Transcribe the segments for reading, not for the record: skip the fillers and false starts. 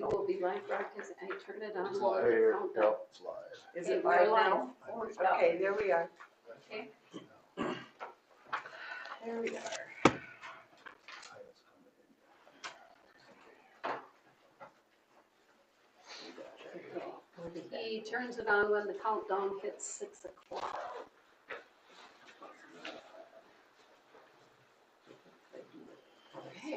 You will be live broadcast. I turned it on. It's live here. Yep, it's live. Is it live now? Okay, there we are. Okay. There we are. He turns it on when the countdown hits 6 o'clock. Okay. I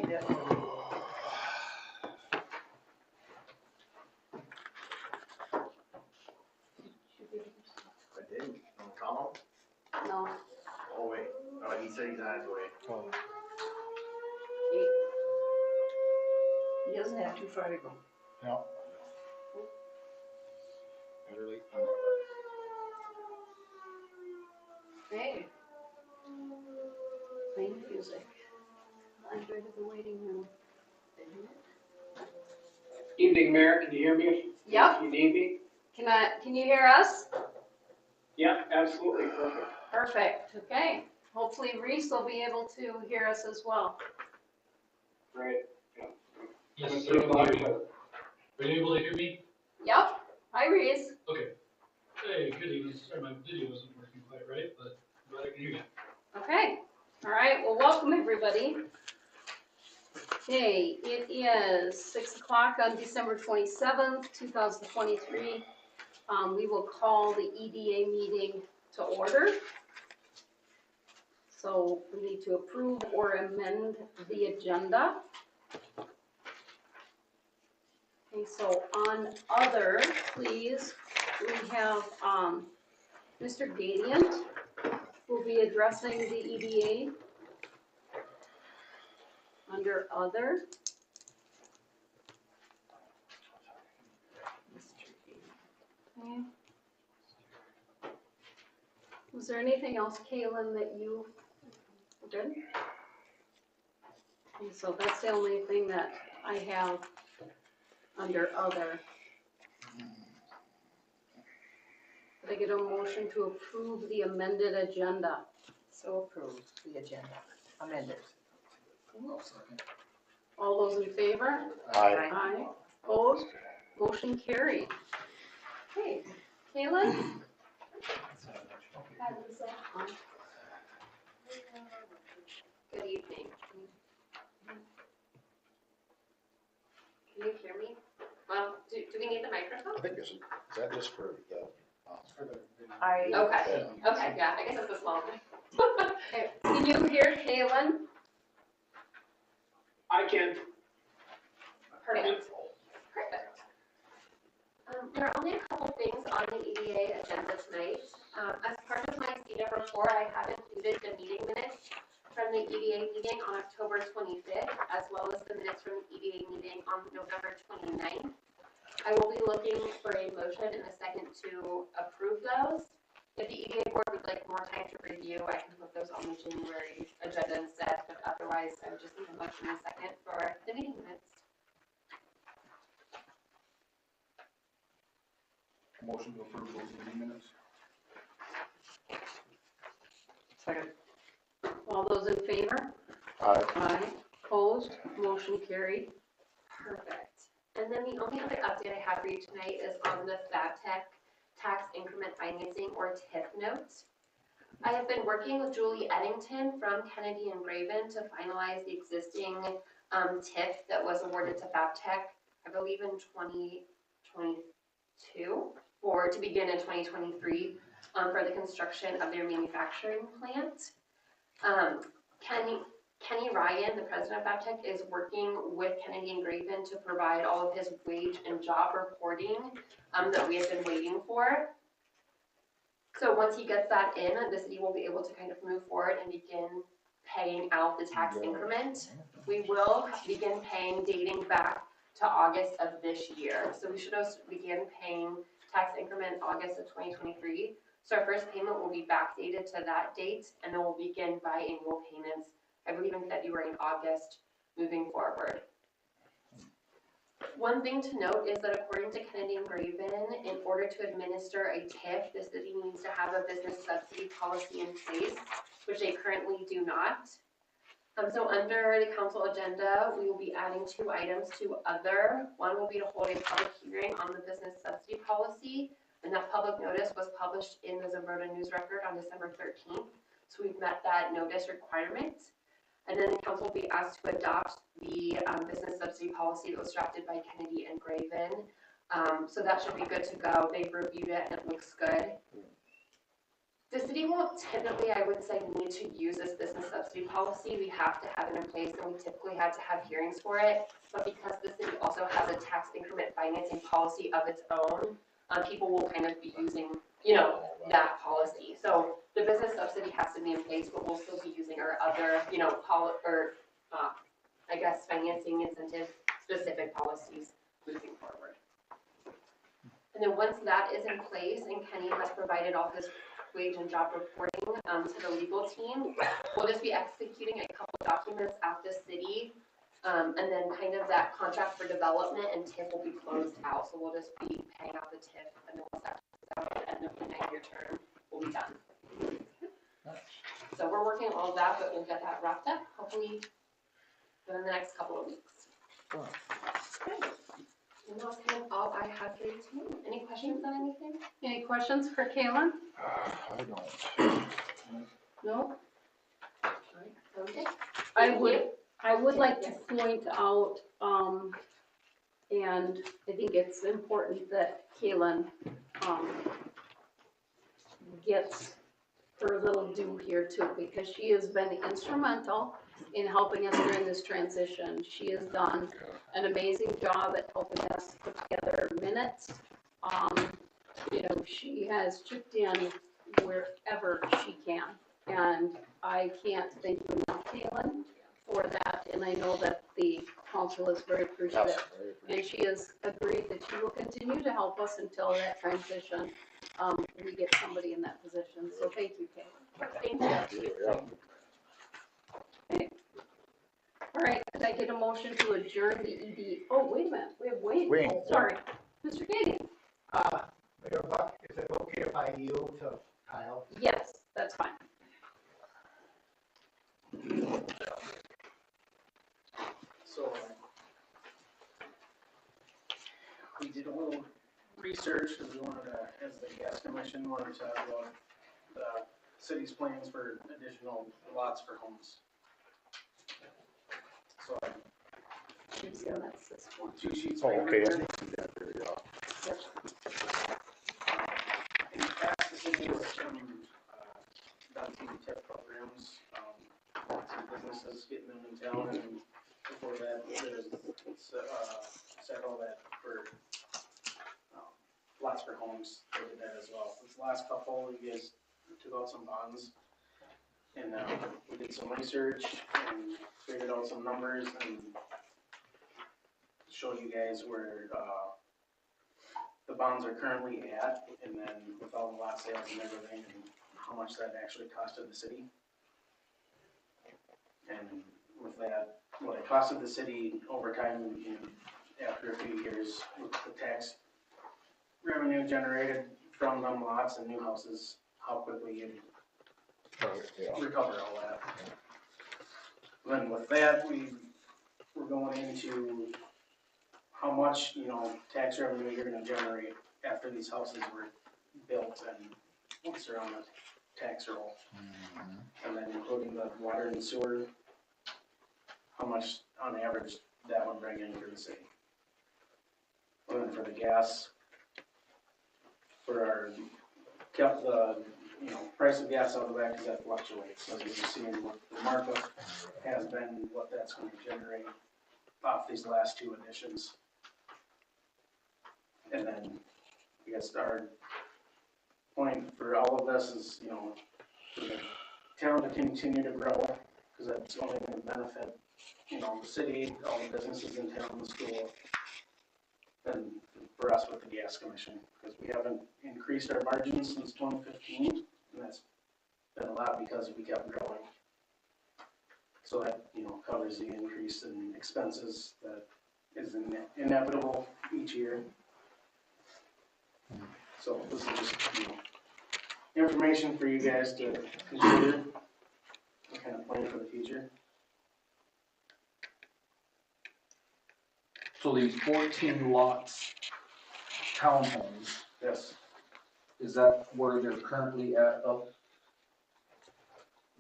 didn't. Call him? No. Oh, wait. Oh, he said he's on his way. Oh. He doesn't have too far to go. No. Better late than never. Hey. Playing music. Andre to the waiting room. Evening, Mayor. Can you hear me? Yep. You need me? Can you hear us? Yeah, absolutely. Perfect. Perfect. Okay. Hopefully Reese will be able to hear us as well. Right. Yeah. Yes, sir. Are you able to hear me? Yep. Hi Reese. Okay. Hey, good evening. Sorry, my video wasn't working quite right, but I'm glad I can hear you. Okay. All right. Well, welcome everybody. Okay, it is 6 o'clock on December 27th, 2023. We will call the EDA meeting to order. So we need to approve or amend the agenda. Okay, so on other, please, we have Mr. Gadiant will be addressing the EDA. Under other. Okay. Was there anything else, Kaylin, that you did? Okay, so that's the only thing that I have under other. Did I get a motion to approve the amended agenda? So approved, the agenda, amended. All those in favor? Aye. Aye. Opposed? Motion carried. Okay, Kaylin? Good evening. Can you hear me? Well, do we need the microphone? I think this is that just for the, Okay, yeah, I guess it's a small one. Okay, can you hear Kaylin? I can. Perfect. There are only a couple things on the EDA agenda tonight. As part of my EDA report, I have included the meeting minutes from the EDA meeting on October 25th, as well as the minutes from the EDA meeting on November 29th. I will be looking for a motion in a second to approve those. If the EDA board would like more time to review, I can put those on the January agenda instead, but otherwise I would just need a motion in a second for the meeting minutes. motion to approve those meeting minutes. Second. All those in favor? Aye. Aye. Opposed? Motion carried. Perfect. And then the only other update I have for you tonight is on the FabTech tax increment financing or TIF note. I have been working with Julie Eddington from Kennedy and Graven to finalize the existing TIF that was awarded to FabTech, I believe in 2022, or to begin in 2023 for the construction of their manufacturing plant. Kenny Ryan, the president of FabTech, is working with Kennedy and Graven to provide all of his wage and job reporting that we have been waiting for. So once he gets that in, the city will be able to kind of move forward and begin paying out the tax increment. We will begin paying dating back to August of this year. So we should begin paying tax increment August of 2023. So our first payment will be backdated to that date, and then we'll begin biannual payments, I believe in February and August, moving forward. One thing to note is that according to Kennedy and Graven, in order to administer a TIF, the city needs to have a business subsidy policy in place, which they currently do not. So under the council agenda, we will be adding 2 items to other. One will be to hold a public hearing on the business subsidy policy, and that public notice was published in the Zumbrota News Record on December 13th. So we've met that notice requirement. And then the council will be asked to adopt the business subsidy policy that was drafted by Kennedy and Graven. So that should be good to go. They've reviewed it and it looks good. The city won't typically, I would say, need to use this business subsidy policy. We have to have it in place, and we typically had to have hearings for it. But because the city also has a tax increment financing policy of its own, people will kind of be using, that policy. So the business subsidy has to be in place, but we'll still be using our other, financing incentive specific policies moving forward. And then once that is in place and Kenny has provided all his wage and job reporting to the legal team, we'll just be executing a couple documents at the city, and then kind of that contract for development and TIF will be closed out. So we'll just be paying out the TIF, and then once that's out at the end of the 9-year term, we'll be done. So we're working on all of that, but we'll get that wrapped up hopefully within the next couple of weeks. Okay. And that's kind of all I have for you tonight. Any questions on anything? Any questions for Kaylin? I don't. No? Okay. I would like to point out, and I think it's important that Kaylin, gets her little due here too, because she has been instrumental in helping us during this transition. She has done an amazing job at helping us put together minutes. She has chipped in wherever she can, and I can't thank you enough, Kaylin, for that, and I know that the council is very appreciative. And she has agreed that she will continue to help us until that transition, we get somebody in that position, so thank you, Kaylin. Thank you. Okay. All right, could I get a motion to adjourn the ED, oh, wait a minute, we have Wayne. Wayne. Oh, sorry, Mr. Katie. Mayor Buck, is it okay if I yield to Kyle? Yes, that's fine. So, we did a little research, because we wanted to, as the gas commission, wanted to talk about the city's plans for additional lots for homes. So, Yeah, that's this one. 2 sheets. Oh, of paper okay. here. There we go. In the past, the city has some, done some TIF programs, some businesses getting them in town, and before that, there's, several that were, lots for homes, they did that as well. This last couple, we guys took out some bonds, and, we did some research, and figured out some numbers, and showed you guys where, the bonds are currently at, and then with all the lot sales and everything, and how much that actually costed the city. And with that, what it costed the city over time, after a few years, with the tax revenue generated from them lots and new houses, how quickly you recover all that. Then with that, we're going into how much, tax revenue you're gonna generate after these houses were built and once they're on the tax roll. And then including the water and sewer, how much on average that would bring in for the city. And then for the gas, kept the, price of gas out of that because that fluctuates. So you're seeing what the markup has been, what that's going to generate off these last 2 additions. And then, I guess our point for all of this is, for the town to continue to grow, because that's only going to benefit, the city, all the businesses in town, the school, and for us with the gas commission, because we haven't increased our margins since 2015, and that's been a lot because we kept growing. So that, covers the increase in expenses that is inevitable each year. So this is just, information for you guys to consider and kind of plan for the future. So these 14 lots, townhomes, Yes, is that where they're currently at up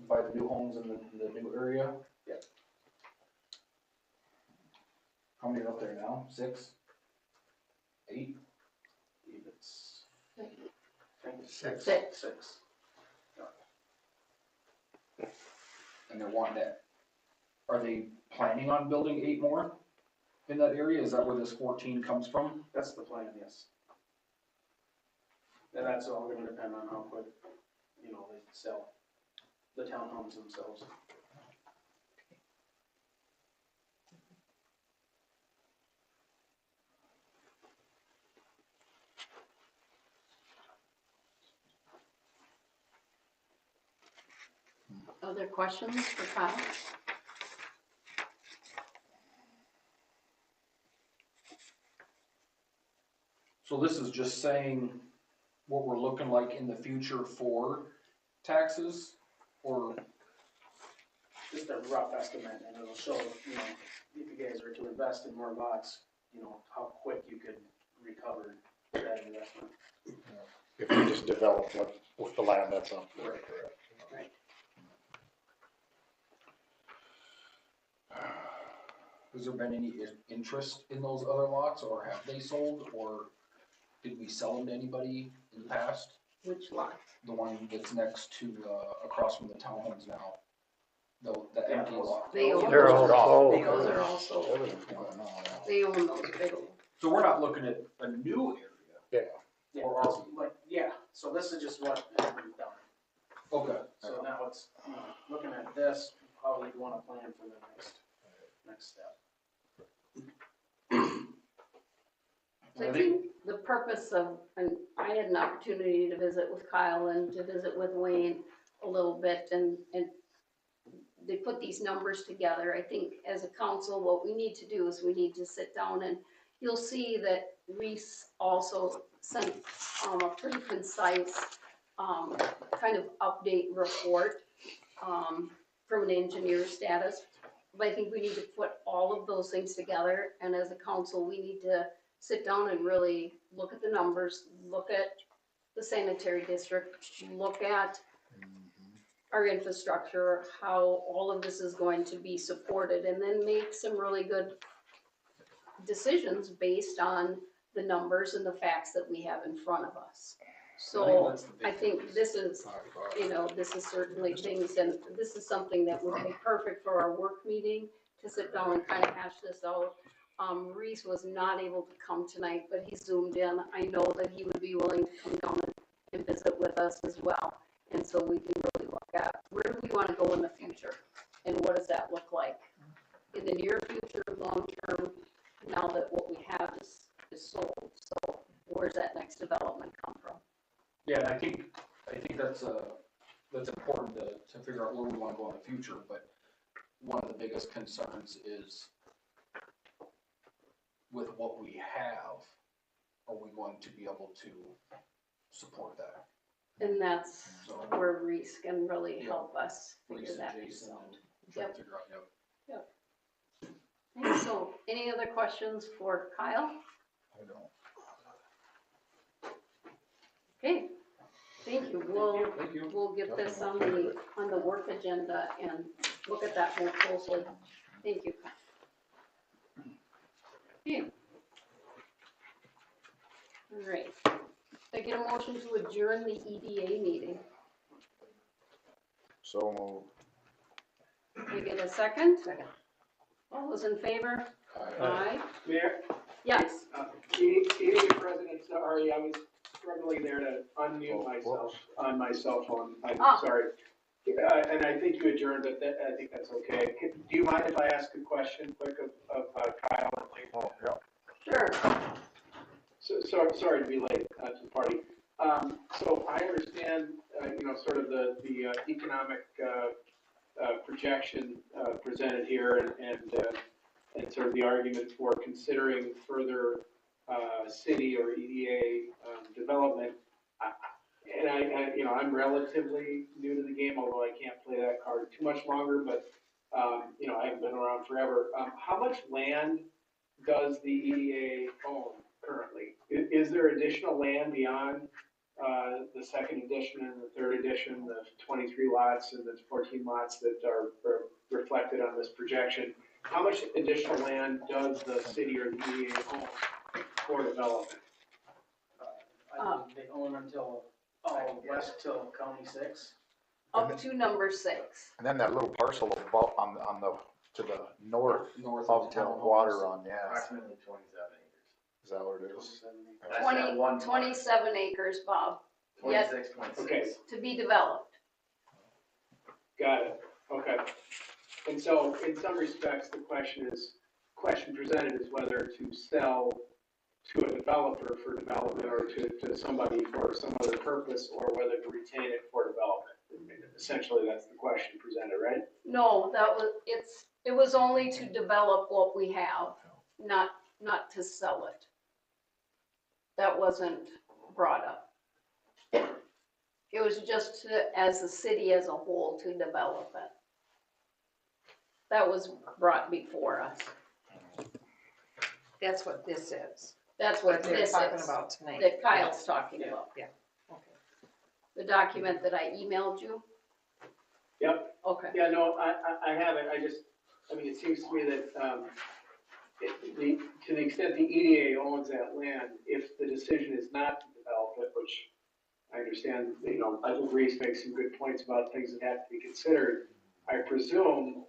by the new homes in the new area? Yeah. How many are up there now? 6? 8? I believe it's, I think it's Six. six. And they're wanting that. Are they planning on building 8 more in that area? Is that where this 14 comes from? That's the plan, yes. And that's all gonna depend on how quick, they sell the townhomes themselves. Other questions for Kyle? So this is just saying what we're looking like in the future for taxes, or? Just a rough estimate, and it'll show, if you guys were to invest in more lots, how quick you could recover that investment. If you just develop with the land that's up there. Right. Has there been any interest in those other lots, or have they sold, or did we sell them to anybody in the past? Which lot? The one that's next to, across from the townhomes now, the Yeah, empty those- lot. They own They're all those. sold. Those are all sold. Everything's going on now. They own those big old. So we're not looking at a new area? Yeah, Or that's are so this is just what we've done. Okay. So now it's, looking at this, how you'd wanna plan for the next step. So I think the purpose of, and I had an opportunity to visit with Kyle and to visit with Wayne a little bit, and they put these numbers together. I think as a council, what we need to do is we need to sit down, and you'll see that Reese also sent a pretty concise kind of update report from an engineer status. But I think we need to put all of those things together, and as a council, we need to sit down and really look at the numbers, look at the sanitary district, look at our infrastructure, how all of this is going to be supported, and then make some really good decisions based on the numbers and the facts that we have in front of us. So I think this is, this is certainly things, and this is something that would be perfect for our work meeting, to sit down and kind of hash this out. Reese was not able to come tonight, but he zoomed in. I know that he would be willing to come down and visit with us as well. And so we can really look at where do we want to go in the future, and what does that look like in the near future, long term, now that what we have is sold. So where's that next development come from? Yeah, and I think that's important to figure out where we want to go in the future, but one of the biggest concerns is with what we have, are we going to be able to support that? And that's So, where Reese can really Yeah. help us figure Reese that and piece Jason, out. and try to figure out, Okay, so any other questions for Kyle? I don't. Okay, thank you. Thank you. We'll get this on the work agenda and look at that more closely. Thank you. Okay. All right. I get a motion to adjourn the EDA meeting. So Can I get a second? Second. All those in favor? Aye. Mayor, Yes. EDA President, sorry, I was struggling there to unmute myself on my cell phone. I'm sorry. And I think you adjourned, but I think that's okay. Do you mind if I ask a question quick of Kyle and Lee? Oh, yeah. Sure. So, sorry to be late to the party. So I understand, sort of the economic projection presented here, and sort of the argument for considering further city or EDA development. And I'm relatively new to the game, although I can't play that card too much longer, but, I haven't been around forever. How much land does the EDA own currently? Is there additional land beyond, the second edition and the third edition, the 23 lots and the 14 lots that are reflected on this projection? How much additional land does the city or the EDA own for development? I believe they own until, west till County 6. Up to number 6. And then that little parcel about on the, to the north North of of the town water halls. run, yeah. Approximately 27 acres. Is that what it is? That's 20, that one part. 27 acres, Bob, Yes. 26. Okay. to be developed. Got it, okay. And so in some respects, the question presented is whether to sell to a developer for development or to somebody for some other purpose, or whether to retain it for development. Essentially, that's the question presented, right? No, it was only to develop what we have, not to sell it. That wasn't brought up. It was just as a city as a whole to develop it. That was brought before us. That's what this is. That's what What they're this talking is, about tonight. that Kyle's talking Yeah. about. Yeah, okay. The document that I emailed you? Yep. Okay. Yeah, no, I have it, I mean, it seems to me that, to the extent the EDA owns that land, if the decision is not to develop it, which I understand, I think Reese makes some good points about things that have to be considered, I presume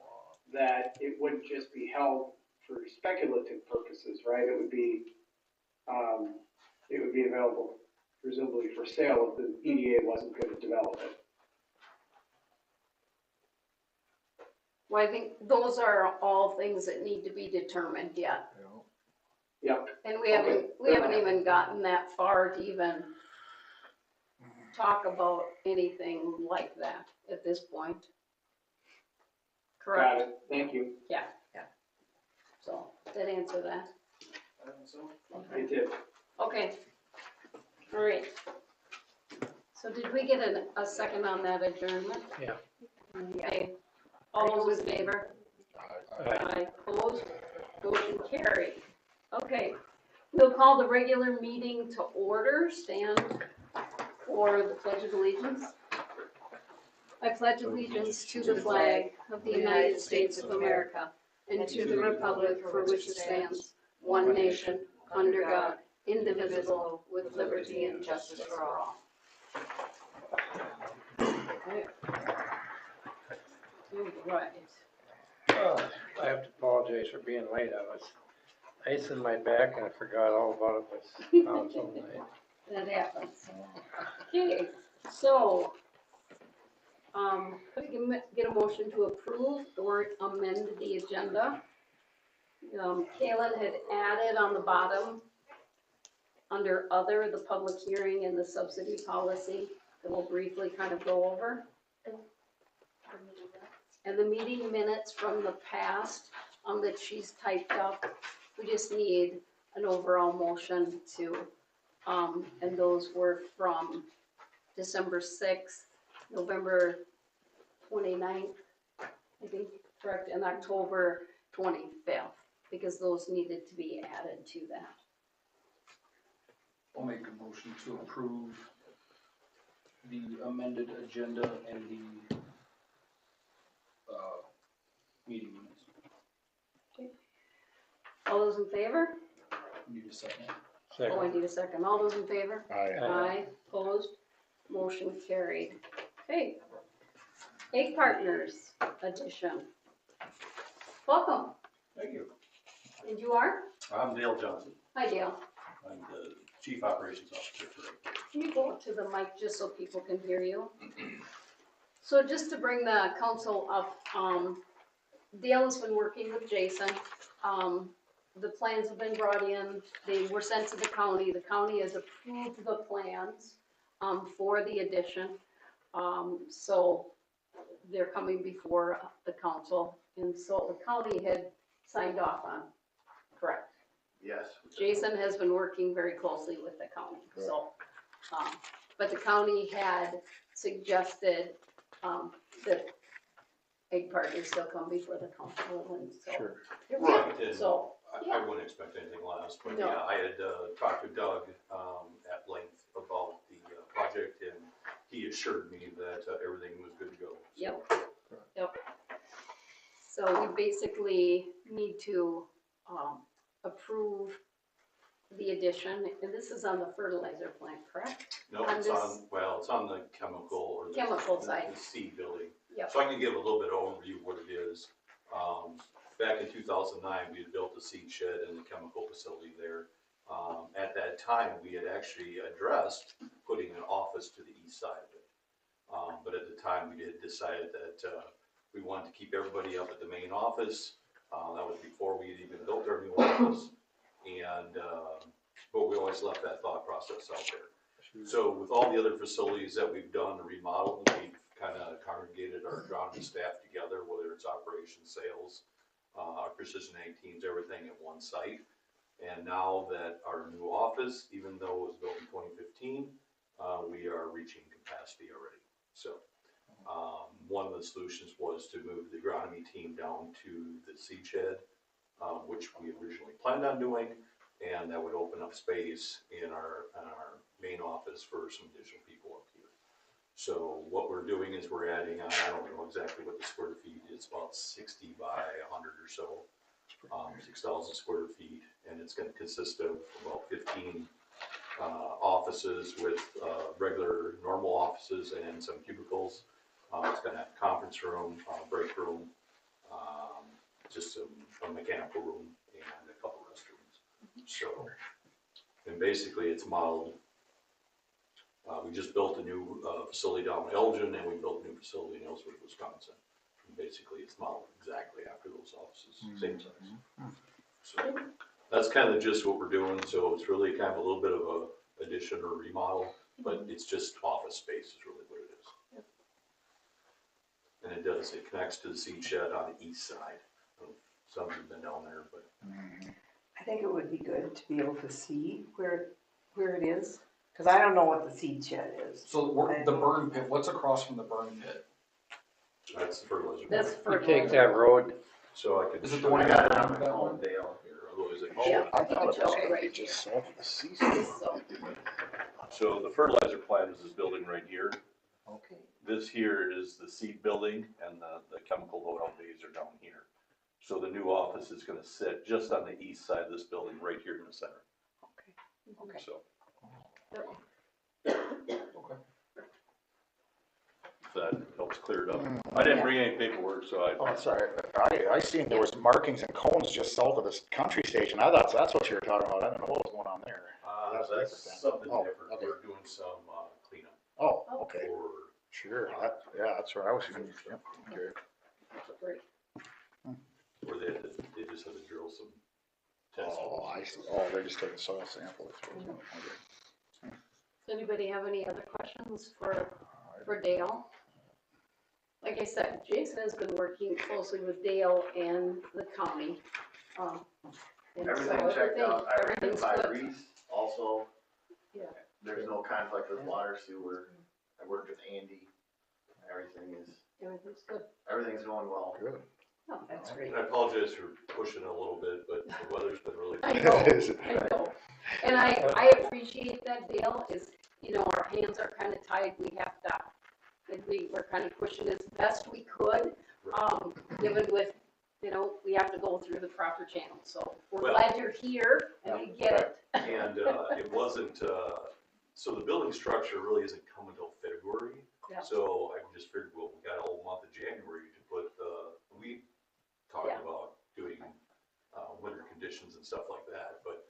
that it wouldn't just be held for speculative purposes, right? It would be available presumably for sale if the EDA wasn't going to develop it. Well, I think those are all things that need to be determined yet. Yep. And we haven't even gotten that far to even talk about anything like that at this point. Got Correct? it, thank you. So, did that answer that? I think so. It did. Okay. All right. So did we get a second on that adjournment? Yeah. Okay. All those in favor? Aye. Opposed? Motion carried. Okay. We'll call the regular meeting to order. Stand for the Pledge of Allegiance. I pledge allegiance to the flag of the United States of America and to the republic for which it stands, one nation, under God, indivisible, with liberty and justice for all. Right. I have to apologize for being late. I was icing my back and I forgot all about it this council night. That happens. Okay, so, could we get a motion to approve or amend the agenda? Kaylin had added on the bottom, under other, the public hearing and the subsidy policy that we'll briefly kind of go over. And the meeting minutes from the past, that she's typed up, we just need an overall motion to, and those were from December 6th, November 29th, I think, correct, and October 25th, because those needed to be added to that. I'll make a motion to approve the amended agenda and the, meeting minutes. All those in favor? Need a second? Oh, I need a second. All those in favor? Aye. Aye, opposed, motion carried. Okay. Egg Partners edition. Welcome, Thank you. and you are? I'm Dale Johnson. Hi, Dale. I'm the Chief Operations Officer for Egg. Can you go up to the mic just so people can hear you? So just to bring the council up, Dale has been working with Jason. The plans have been brought in, they were sent to the county has approved the plans, for the addition. So they're coming before the council, and so the county had signed off on, correct? Yes. Jason has been working very closely with the county, so, but the county had suggested, that Egg Partners still come before the council, and so. Sure. Right. So, Yeah. I wouldn't expect anything less, but No. yeah, I had, talked to Doug, at length about the, project, and he assured me that, everything was good to go. So, Yep. So we basically need to, approve the addition, and this is on the fertilizer plant, correct? No, On it's this- on, well, it's on the chemical or the. Chemical side. The seed building. Yep. So I can give a little bit of overview of what it is. Back in 2009, we had built a seed shed and a chemical facility there. At that time, we had actually addressed putting an office to the east side of it. But at the time, we had decided that, we wanted to keep everybody up at the main office. That was before we had even built our new office. And, but we always left that thought process out there. So with all the other facilities that we've done and remodeled, we've kind of congregated our agronomy staff together, whether it's operations, sales, our precision ag teams, everything at one site. And now that our new office, even though it was built in 2015, we are reaching capacity already. So one of the solutions was to move the agronomy team down to the seed shed, which we originally planned on doing, and that would open up space in our main office for some additional people up here. So what we're doing is we're adding on, I don't know exactly what the square feet is, about 60 by 100 or so, 6,000 square feet, and it's going to consist of about 15 offices with regular normal offices and some cubicles. It's going to have a conference room, break room, just a mechanical room, and a couple restrooms. So, and basically it's modeled, we just built a new facility down in Elgin, and we built a new facility in Ellsworth, Wisconsin. And basically it's modeled exactly after those offices, same size. So that's kind of just what we're doing. So it's really kind of a little bit of a addition or remodel, but it's just office space is really what it is. And it connects to the seed shed on the east side. Some have been down there, but. I think it would be good to be able to see where it is, because I don't know what the seed shed is. So the burn pit, what's across from the burn pit? That's the fertilizer. That's You fertilizer. take that road, So I could. Is it the one you got down that one? Dale here, otherwise I can. Yeah. I thought it was Okay, gonna be right. just south of the seaside. So, So the fertilizer plant is this building right here. Okay. This here is the seed building, and the chemical loadout bays are down here. So the new office is gonna sit just on the east side of this building, right here in the center. Okay. So. Okay. If that helps clear it up. I didn't bring any paperwork, so I. Oh, sorry, I seen there was markings and cones just south of this country station. I thought that's what you were talking about. I don't know what was going on there. That's different. something Oh, different. okay. We're doing some cleanup Oh, okay, for. sure, yeah, that's where I was thinking, yep, okay. great. Where they just had to drill some test Oh, holes. I see, oh, they're just taking soil samples. Okay. Does anybody have any other questions for Dale? Like I said, Jason has been working closely with Dale and the county. And so Everything checked out, I ran everything's by good. Reese also. Yeah. There's no conflict with water, sewer, I worked with Andy, Everything's good. everything's going well. Good. Oh, that's great. And I apologize for pushing it a little bit, but the weather's been really. I know, I know. And I appreciate that, Dale, is, our hands are kind of tied. We have to, and we're kind of pushing as best we could, given with, we have to go through the proper channels. So we're Well- glad you're here and we get it. And it wasn't, so the building structure really isn't coming until February. Yeah. So I just figured, well, we got a whole month of January to put, we talked Yeah. about doing winter conditions and stuff like that. But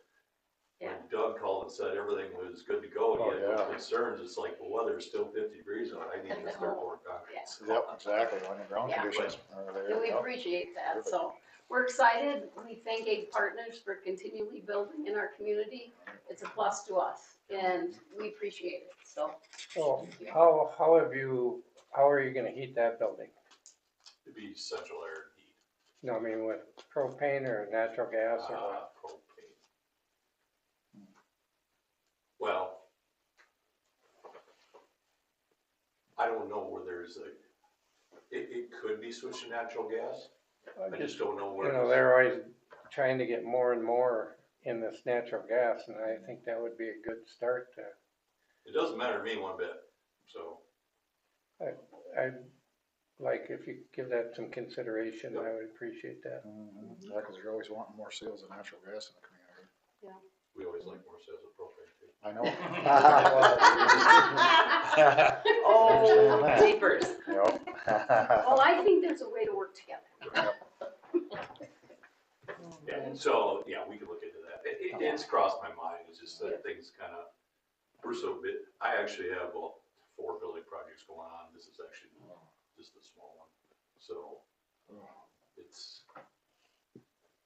Yeah. when Doug called and said everything was good to go, Oh, he had no yeah. concerns, it's like, the weather's still 50 degrees out, I need to start pouring concrete. Yeah. Yep, exactly, when the ground Yeah. conditions are there. And we yep. appreciate that. So we're excited. We thank Ag Partners for continually building in our community. It's a plus to us and we appreciate it. So so how are you gonna heat that building? It'd be central air and heat. No, I mean with propane or natural gas or what? Propane. Well, I don't know where there's it could be switched to natural gas. I just don't know where. They're always trying to get more and more in this natural gas, and I think that would be a good start to, It doesn't matter to me one bit, so. I'd like, if you give that some consideration, I would appreciate that. Yeah, cause you're always wanting more sales of natural gas in the community. We always like more sales of propane too. I know. Oh, jeepers. Yep. Well, I think there's a way to work together. Yeah, and so, yeah, we could look into that. It's crossed my mind, it's just that things kinda, we're so big. I actually have about 4 building projects going on, this is actually just a small one, so it's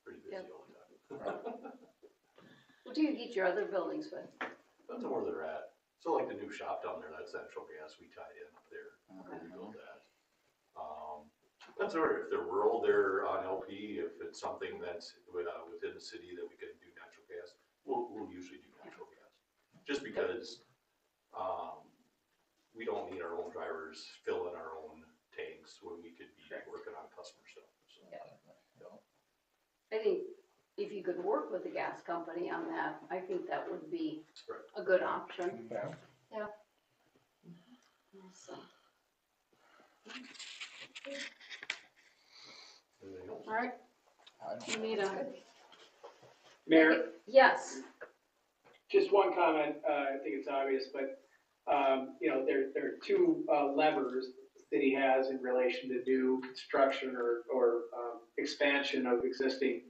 pretty busy all the time. What do you get your other buildings with? Depends on where they're at. So like the new shop down there, that's natural gas, we tie in up there, we build that. That's all right, if they're rural, they're on LP, if it's something that's within the city that we can do natural gas, we'll usually do natural gas. Just because, we don't need our own drivers filling our own tanks when we could be working on customer stuff, so. I think if you could work with the gas company on that, I think that would be Right. a good option. Yeah. So, Anything else? all right, you need a, Mayor, yes, just one comment, I think it's obvious, but, you know, there are two levers the city has in relation to new construction or expansion of existing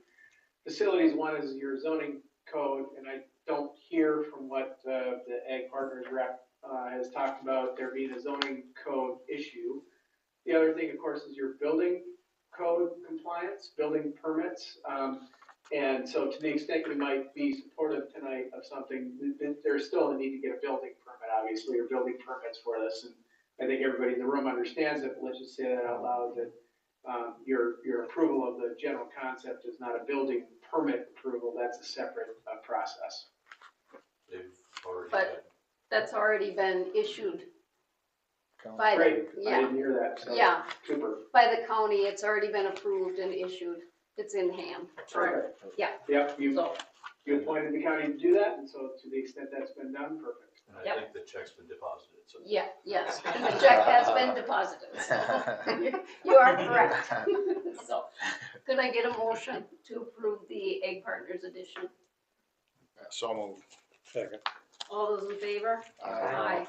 facilities. One is your zoning code, and I don't hear from what the Ag Partners rep has talked about there being a zoning code issue. The other thing, of course, is your building code compliance, building permits. And so to the extent we might be supportive tonight of something, there's still a need to get a building permit, obviously, or building permits for this. And I think everybody in the room understands it, but let's just say that out loud, that your approval of the general concept is not a building permit approval, that's a separate process. They've already But- had- that's already been issued by the, Great, I yeah, didn't hear that, so yeah, super. by the county, it's already been approved and issued, it's in hand. Perfect. Yeah. Yep, you So, appointed the county to do that, and so to the extent that's been done, perfect. And I Yep. think the check's been deposited, so. yeah, yes, the check has been deposited, so you are correct. So, could I get a motion to approve the Egg Partners edition? So moved. Second. All those in favor? Aye.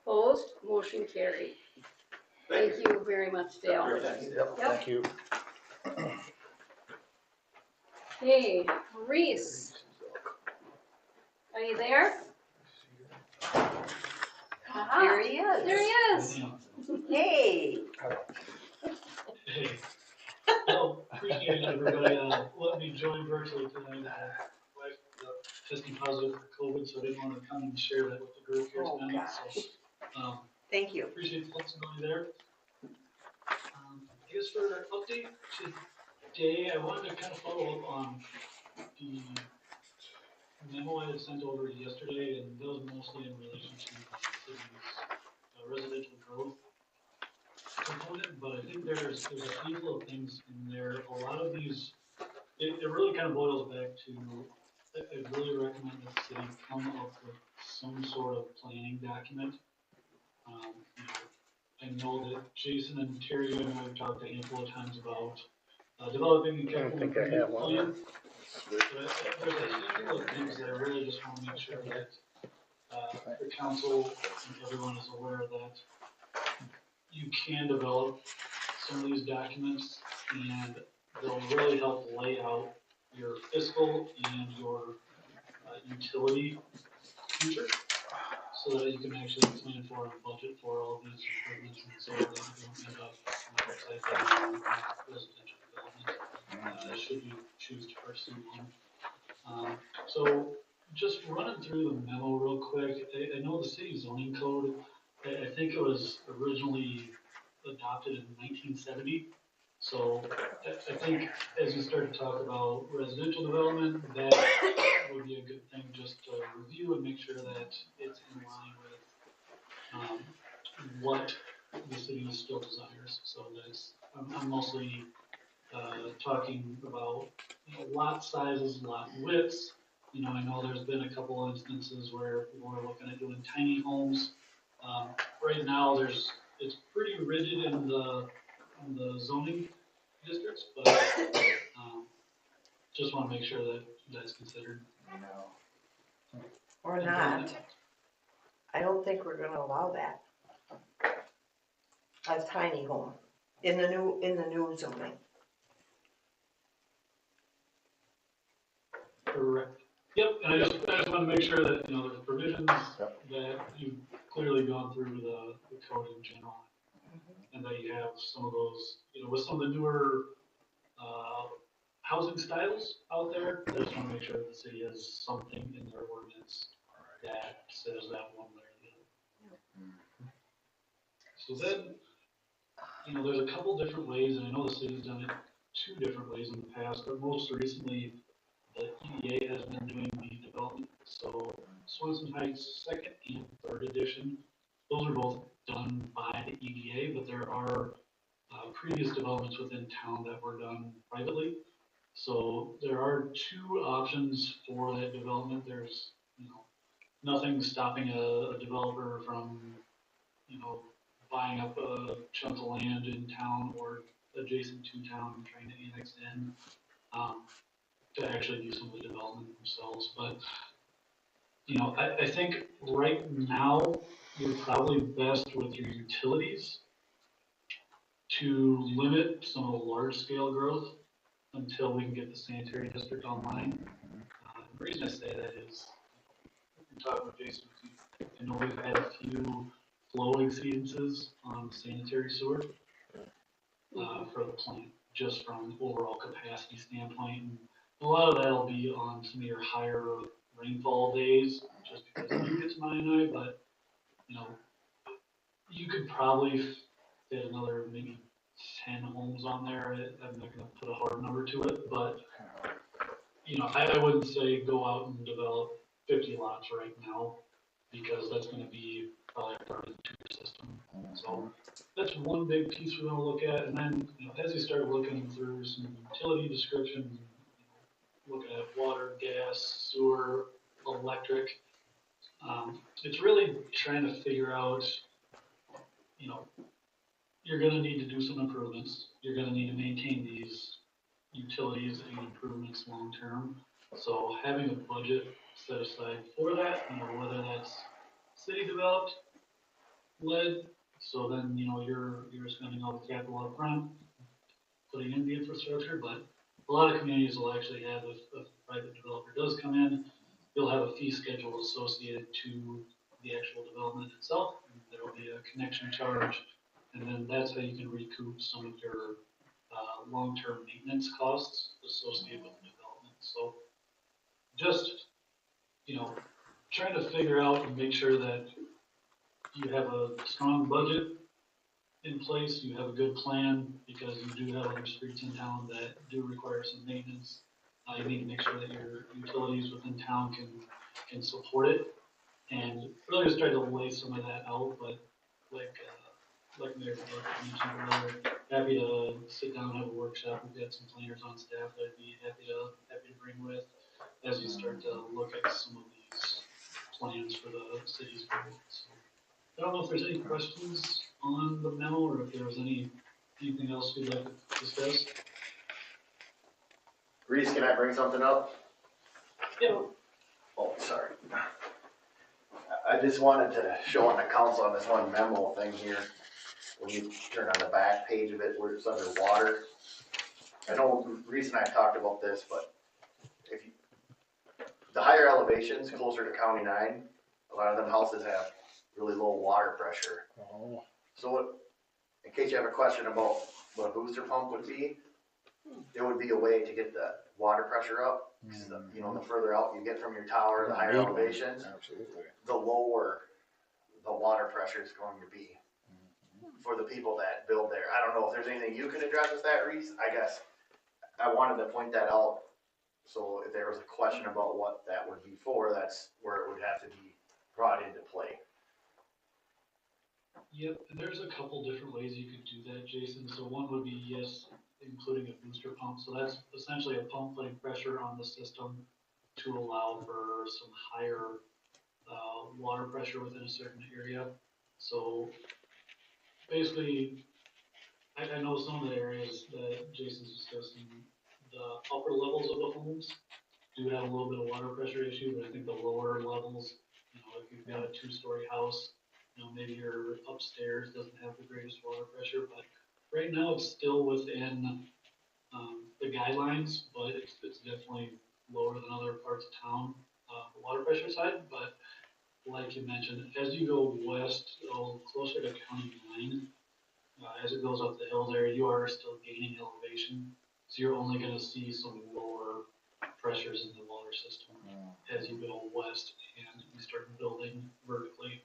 Opposed? Motion carried. Thank you very much, Dale. Yep, thank you. Hey, Reese. Are you there? Aha, There he is. there he is. Hey. Hey. Well, appreciate everybody, letting me join virtually tonight. Wife testing positive for COVID, so I didn't want to come and share that with the group here Oh, tonight. gosh. So, Thank you. appreciate the flexibility there. I guess for an update today, I wanted to kind of follow up on the memo I had sent over yesterday, and that was mostly in relation to the city's residential growth component, but I think there's a handful of things in there. A lot of these, it really kind of boils back to, I really recommend that the city come up with some sort of planning document. I know that Jason and Terry and I have talked a handful of times about developing a capital think I have improvement one. plan. But there's a handful of things that I really just want to make sure that the council and everyone is aware that you can develop some of these documents, and they'll really help lay out your fiscal and your utility future, so that you can actually plan for and budget for all these improvements, and so that you don't end up upside down on residential development, should you choose to pursue one. So just running through the memo real quick, I know the city zoning code, I think it was originally adopted in 1970. So I think as you start to talk about residential development, that would be a good thing just to review and make sure that it's in line with what the city still desires. So that's, I'm mostly talking about, lot sizes, lot widths. I know there's been a couple instances where people are looking at doing tiny homes. Right now, it's pretty rigid in the zoning districts, but, just wanna make sure that that's considered. Or not. I don't think we're gonna allow that. A tiny home in the new zoning. Correct. Yep, and I just wanna make sure that, there's provisions Yep. that you've clearly gone through the code in general. And that you have some of those, with some of the newer, housing styles out there, I just wanna make sure that the city has something in their ordinance that says that one way or the other. So then, there's a couple different ways, and I know the city's done it 2 different ways in the past, but most recently, the EDA has been doing the development. So Swanson Heights second and third edition, those are both done by the EDA, but there are previous developments within town that were done privately. So there are 2 options for that development. There's, nothing stopping a developer from, buying up a chunk of land in town or adjacent to town and trying to annex in, to actually do some of the development themselves. But, I think right now, you're probably best with your utilities to limit some of the large scale growth until we can get the sanitary district online. The reason I say that is, I'm talking with Jason, I know we've had a few flow exceedances on sanitary sewer for the plant, just from overall capacity standpoint. And a lot of that'll be on some of your higher rainfall days, just because it gets minor, but, you could probably fit another maybe 10 homes on there. I'm not gonna put a hard number to it, but, I wouldn't say go out and develop 50 lots right now, because that's gonna be probably part of the two system. So that's one big piece we're gonna look at, and then, as you start looking through some utility descriptions, looking at water, gas, sewer, electric, it's really trying to figure out, you're gonna need to do some improvements. You're gonna need to maintain these utilities and improvements long term. So having a budget set aside for that, whether that's city developed, led, so then, you're spending all the capital up front, putting in the infrastructure, but a lot of communities will actually have, if a private developer does come in, you'll have a fee schedule associated to the actual development itself. There will be a connection charge, and then that's how you can recoup some of your long-term maintenance costs associated with the development. So just, trying to figure out and make sure that you have a strong budget in place, you have a good plan, because you do have other streets in town that do require some maintenance. You need to make sure that your utilities within town can support it, and really just try to lay some of that out. But like Mayor mentioned earlier, happy to sit down and have a workshop. We've got some planners on staff that I'd be happy to bring with as you start to look at some of these plans for the city's growth. So I don't know if there's any questions on the memo, or if there was anything else we'd like to discuss. Reese, can I bring something up? Yeah. Oh, sorry. I just wanted to show on the council on this one memo thing here. When you turn on the back page of it where it's under water. I know Reese and I talked about this, but the higher elevations closer to County 9, a lot of them houses have really low water pressure. Oh. So in case you have a question about what a booster pump would be, it would be a way to get the water pressure up. The further out you get from your tower, the higher elevations, Absolutely. the lower the water pressure is going to be for the people that build there. I don't know if there's anything you can address with that, Reese. I guess I wanted to point that out. So if there was a question about what that would be for, that's where it would have to be brought into play. Yep, and there's a couple different ways you could do that, Jason. So one would be, yes, including a booster pump. So that's essentially a pump putting pressure on the system to allow for some higher water pressure within a certain area. So basically, I know some of the areas that Jason's discussing, the upper levels of the homes do have a little bit of water pressure issue, but I think the lower levels, you know, if you've got a 2-story house, you know, maybe your upstairs doesn't have the greatest water pressure, but right now it's still within the guidelines, but it's definitely lower than other parts of town, the water pressure side. But like you mentioned, as you go west, closer to county line, as it goes up the hill there, you are still gaining elevation. So you're only gonna see some lower pressures in the water system as you go west and you start building vertically.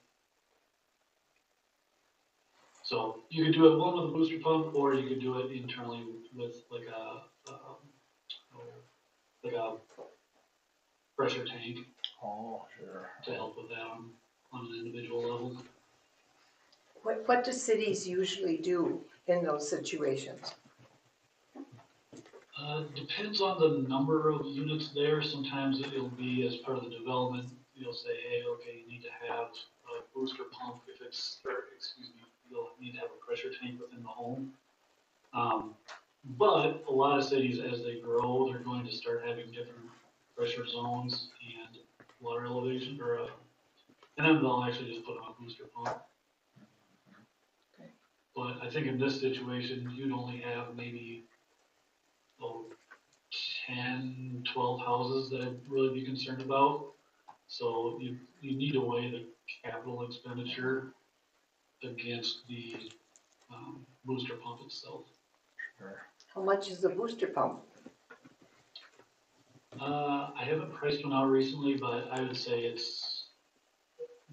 So you could do it one with a booster pump, or you could do it internally with like a pressure tank Oh, sure. to help with that on an individual level. What do cities usually do in those situations? Depends on the number of units there. Sometimes it'll be as part of the development, you'll say, hey, okay, you need to have a booster pump if it's, or excuse me, you'll need to have a pressure tank within the home. But a lot of cities, as they grow, they're going to start having different pressure zones and water elevation, and then they'll actually just put on a booster pump. Okay. But I think in this situation, you'd only have maybe 10, 12 houses that I'd really be concerned about. So you need to weigh the capital expenditure against the booster pump itself. Sure. How much is the booster pump? I haven't priced one out recently, but I would say it's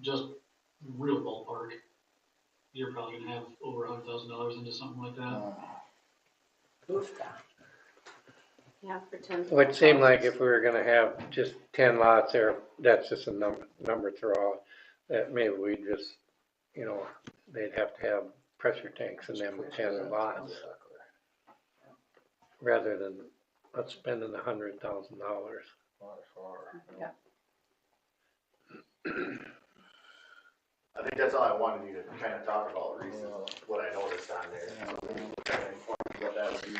just real ballpark. You're probably gonna have over $100,000 into something like that. Booster. Yeah, for 10. It would seem like if we were gonna have just 10 lots there, that's just a number throw. That maybe we just, you know, they'd have to have pressure tanks in them 10 lots, rather than us spending $100,000. Yeah. I think that's all I wanted you to kind of talk about, Reese, is what I noticed on there. Kind of inform you what that would be.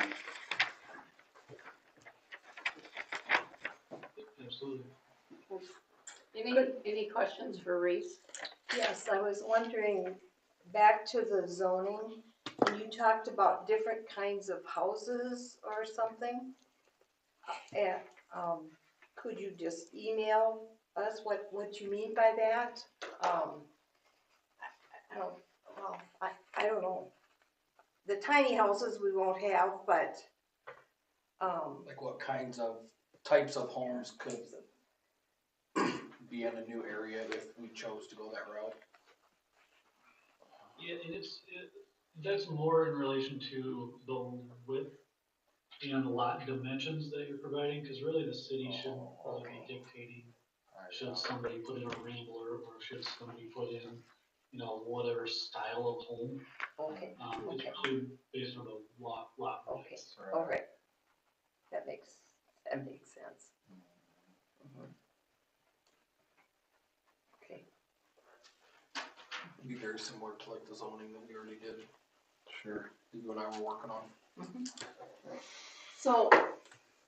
Absolutely. Any questions for Reese? Yes, I was wondering, back to the zoning, when you talked about different kinds of houses or something, and, could you just email us what you mean by that? I don't know. The tiny houses we won't have, but, Like what types of homes could be in a new area if we chose to go that route? Yeah, and that's more in relation to the width and the lot dimensions that you're providing, because really the city shouldn't really be dictating, should somebody put in a Rambler, or should somebody put in, you know, whatever style of home. okay, It's okay. really based on the lot Okay, widths. all right. That makes sense. Mhm. Okay. It'd be very similar to like the zoning that we already did, Sure. that you and I were working on. So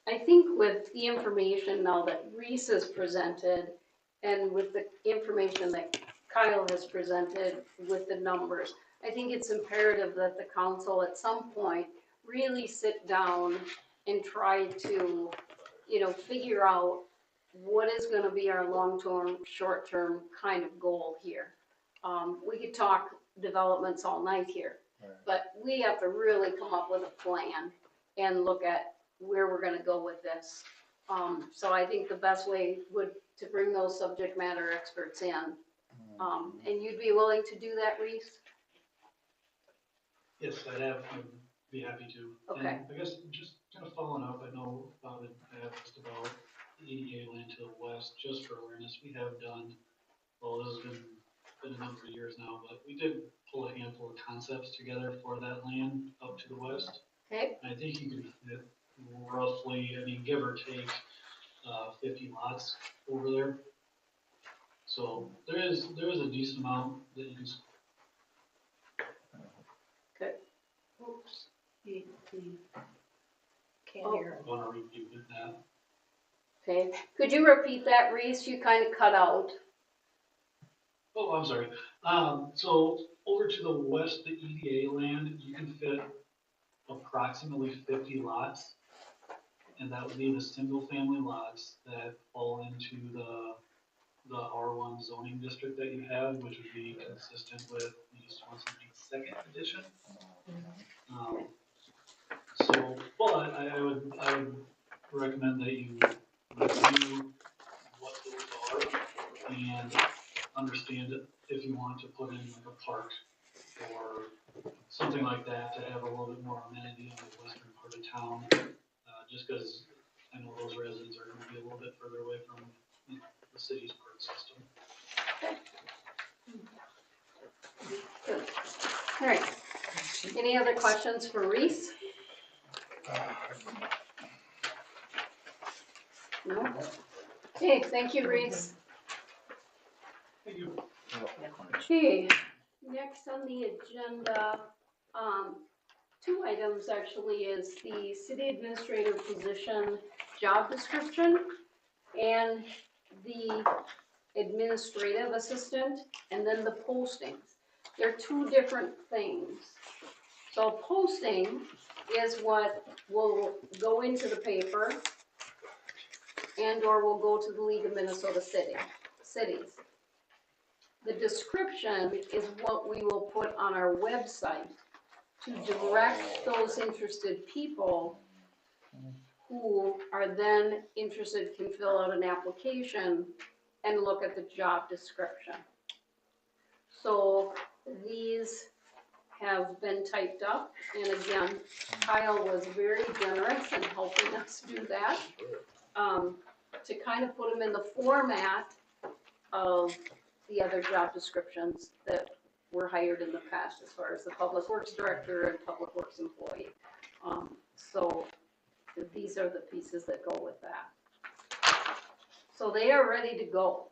I think with the information now that Reese has presented and with the information that Kyle has presented with the numbers, I think it's imperative that the council at some point really sit down and try to, you know, figure out what is gonna be our long-term, short-term kind of goal here. We could talk developments all night here, but we have to really come up with a plan and look at where we're gonna go with this. So I think the best way would to bring those subject matter experts in. And you'd be willing to do that, Reese? Yes, I'd be happy to. Okay. And I guess just kind of following up, I know Bob had asked about the EDA land to the west, just for awareness. We have done, well, this has been a number of years now, but we did pull a handful of concepts together for that land up to the west. Okay, I think you could fit roughly, I mean, give or take, 50 lots over there. So there is a decent amount that you can. Oops. Can't Oh. hear him. Want to review that? okay. Could you repeat that, Reese? You kind of cut out. Oh, I'm sorry. So over to the west, the EDA land, you can fit approximately 50 lots. And that would be the single family lots that fall into the R1 zoning district that you have, which would be consistent with the Swanson Lake second edition. So, but I would recommend that you review what those are and understand if you want to put in like a park or something like that to have a little bit more amenity on the western part of town. Just because I know those residents are going to be a little bit further away from the city's park system. Good. All right. Any other questions for Reese? No? Okay, thank you, Reese. Thank you. Okay, next on the agenda, two items actually is the city administrator position job description and the administrative assistant, and then the postings. They're two different things. So posting is what will go into the paper and or will go to the League of Minnesota cities. The description is what we will put on our website to direct those interested people who are then interested can fill out an application and look at the job description. So these have been typed up, and again, Kyle was very generous in helping us do that, to kind of put them in the format of the other job descriptions that were hired in the past as far as the public works director and public works employee. So these are the pieces that go with that. So they are ready to go.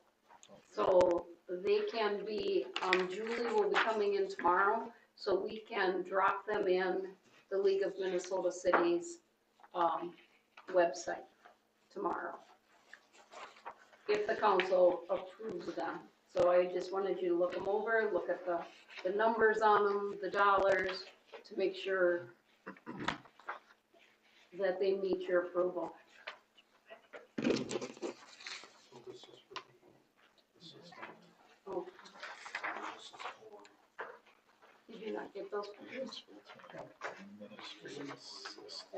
So they can be, Julie will be coming in tomorrow, so we can drop them in the League of Minnesota Cities website tomorrow, if the council approves them. So I just wanted you to look them over, look at the numbers on them, the dollars, to make sure that they meet your approval. Oh. Did you not get those pictures?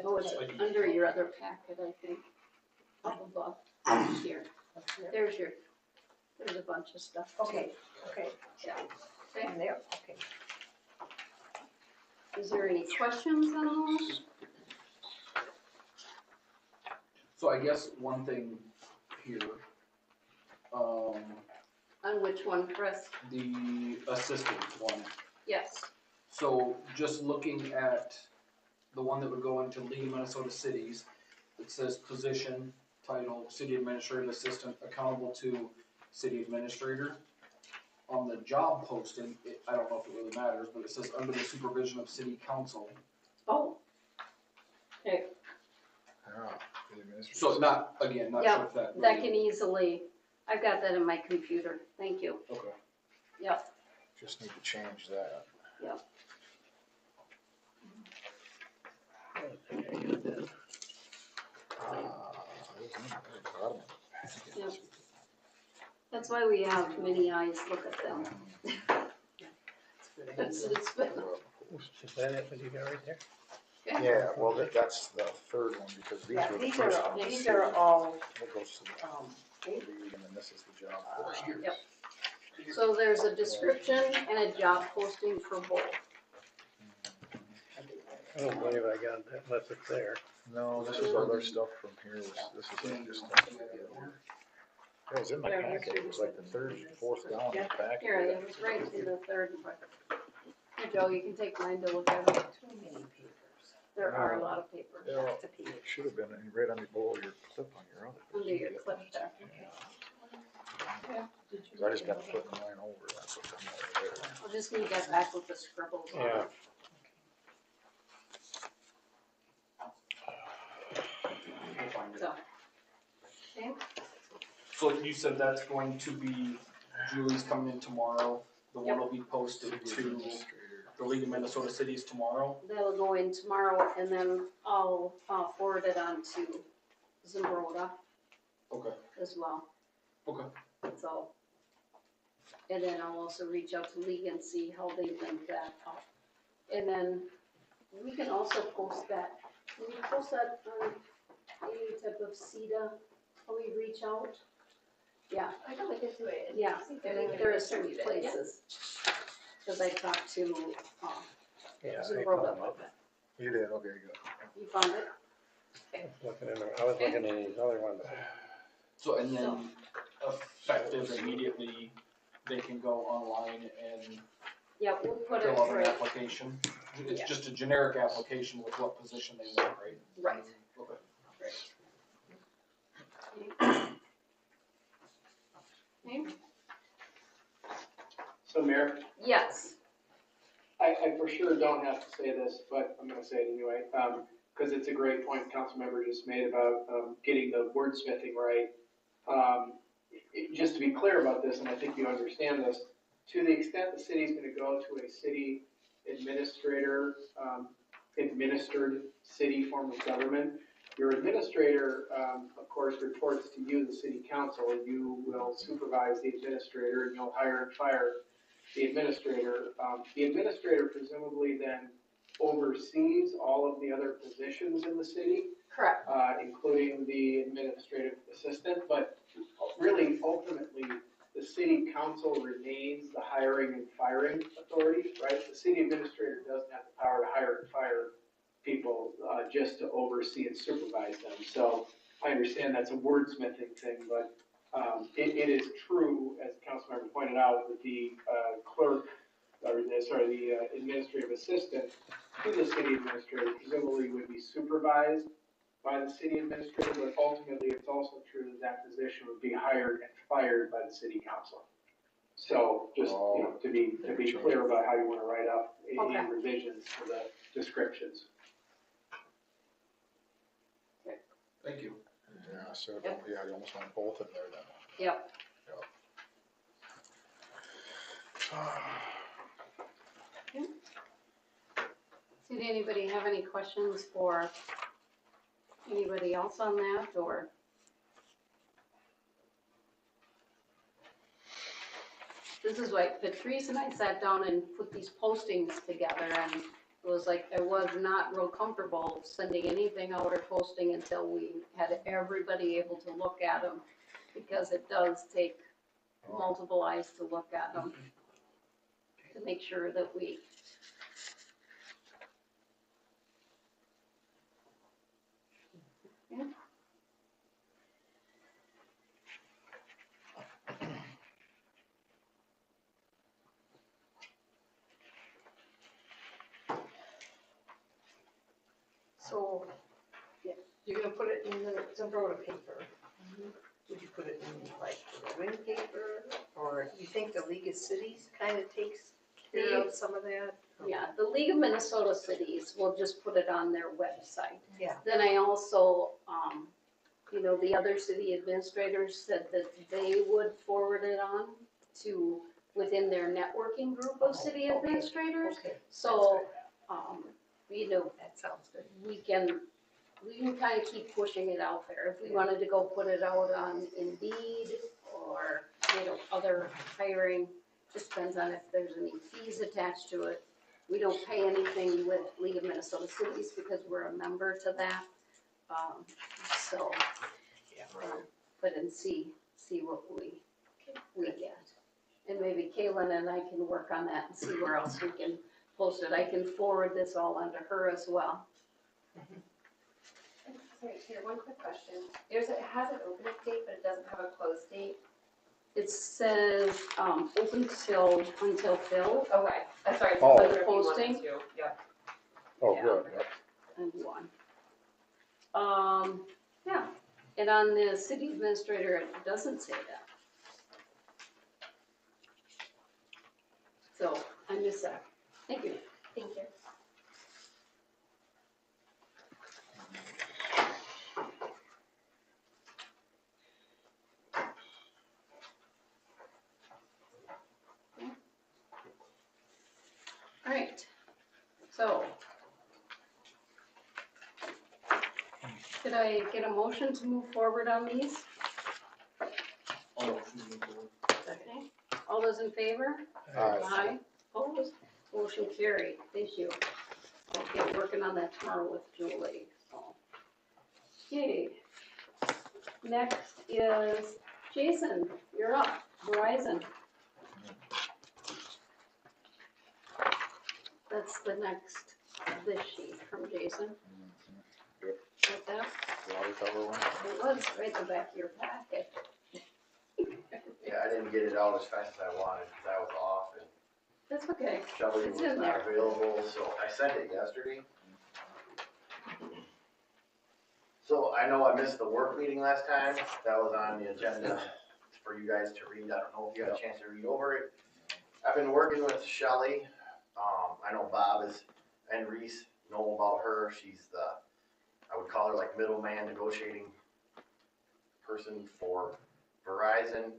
Oh, it's under your other packet, I think. Up above. Here. There's a bunch of stuff. Okay, Yeah. and there, okay. Is there any questions on those? So I guess one thing here, On which one, Chris? the assistant one. Yes. So just looking at the one that would go into League of Minnesota Cities, it says position, title, city administrative assistant, accountable to city administrator. On the job posting, I don't know if it really matters, but it says under the supervision of city council. Oh. Okay. So not, again, not sure if that. That can easily, I've got that in my computer. Thank you. Okay. Yep. Just need to change that. Yep. Yep. That's why we have many eyes look at them. It's been, Is that it, what you got right there? Yeah, well, that's the third one, because these Yeah, were the these first are, ones. these are all, That goes to the league, and then this is the job. Yep. So there's a description and a job posting for both. I don't believe I got that unless it's there. No, this is other stuff from here, this is like just. It was in my packet, it was like the third, fourth down in the packet. Here, it was right in the third one. Here, Joe, you can take mine to look at it. too many papers. There are a lot of papers. Yeah, it should have been right on the below your clip on your other. Under your clip there. Cause I just got flipping mine over, that's what I'm over there. I'll just need that back with the scribbles on Yeah. it. We'll find it. So, okay, So you said that's going to be, Julie's coming in tomorrow, the one will be posted to the League of Minnesota Cities tomorrow? that'll go in tomorrow and then I'll forward it on to Zimbrota Okay. as well. Okay. So, and then I'll also reach out to League and see how they link that up. And then we can also post that, can we post that on any type of CEDA, how we reach out? Yeah, I can look into it. and yeah, see if I there's think any there way are to certain distribute it. Yeah. places. Cause I talked to, Yeah, I Zimbrota found about it. that. You did, okay, good. You found it? I was looking at these other ones. So, and then effective immediately, they can go online and Yeah, we'll put it fill out an right, application? It's Yeah. just a generic application with what position they want, right? right. Okay. Okay. So Mayor, Yes, I for sure don't have to say this, but I'm gonna say it anyway, because it's a great point Councilmember just made about, getting the wordsmithing right. Just to be clear about this, and I think you understand this, to the extent the city's gonna go to a city administrator, administered city form of government, your administrator, of course, reports to you, the city council, and you will supervise the administrator, and you'll hire and fire the administrator. The administrator presumably then oversees all of the other positions in the city, correct. including the administrative assistant, but really, ultimately, the city council remains the hiring and firing authority, right? The city administrator doesn't have the power to hire and fire people, just to oversee and supervise them. So I understand that's a wordsmithing thing, but it is true, as the councilmember pointed out, that the clerk, or the administrative assistant to the city administrator presumably would be supervised by the city administrator, but ultimately it's also true that that position would be hired and fired by the city council. So just, to be clear about how you want to write up any Okay. revisions to the descriptions. Thank you. Yeah, so, Yep. yeah, you almost want both in there then. Yep. Did anybody have any questions for anybody else on that, or? This is why Patrice and I sat down and put these postings together, and it was like, I was not real comfortable sending anything out or posting until we had everybody able to look at them, because it does take multiple eyes to look at them, to make sure that we. So, yeah, you're gonna put it in the Zimbrota paper. Would you put it in like the Win paper, or you think the League of Cities kind of takes care of some of that? Yeah, the League of Minnesota Cities will just put it on their website. Yeah. Then I also, the other city administrators said that they would forward it on to, within their networking group of city Okay. administrators. Okay. So, That sounds good. we can kind of keep pushing it out there. If we wanted to go put it out on Indeed or, other hiring, just depends on if there's any fees attached to it. We don't pay anything with League of Minnesota Cities because we're a member to that. But and see what we get. And maybe Kaylin and I can work on that and see where else we can post it. I can forward this all onto her as well. Sorry, here, one quick question. It has an opening date, but it doesn't have a close date. It says, open until filled. Okay, I'm sorry. Oh. I was wondering if you wanted Posting? to. Yep. Oh, Yeah. good, and one. Yeah, and on the city administrator, it doesn't say that. So, I missed that. Thank you. Thank you. All right, so. Could I get a motion to move forward on these? Second. All those in favor? Aye. Opposed? Motion carried. Thank you. I'll get working on that tomorrow with Julie, so. Okay. Next is Jason, you're up, Verizon. That's the next, this sheet from Jason. Like that? Water tower one? It was right in the back of your packet. Yeah, I didn't get it out as fast as I wanted, because I was off, and That's okay. Shelley It's was in not there. available, so I sent it yesterday. So I know I missed the work meeting last time, that was on the agenda for you guys to read, I don't know if you had a chance to read over it. I've been working with Shelley, I know Bob and Reese know about her, she's the, I would call her like middleman negotiating person for Verizon.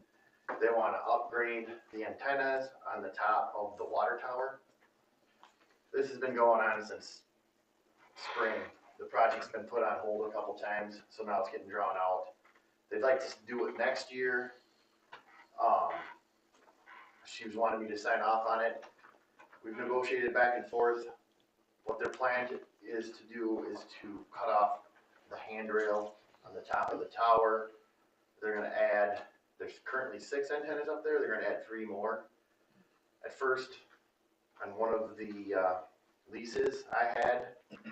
They wanna upgrade the antennas on the top of the water tower. This has been going on since spring. The project's been put on hold a couple times, so now it's getting drawn out. They'd like to do it next year. She was wanting me to sign off on it. We've negotiated back and forth. What their plan is to do is to cut off the handrail on the top of the tower. They're gonna add, there's currently 6 antennas up there, they're gonna add 3 more. At first, on one of the leases I had,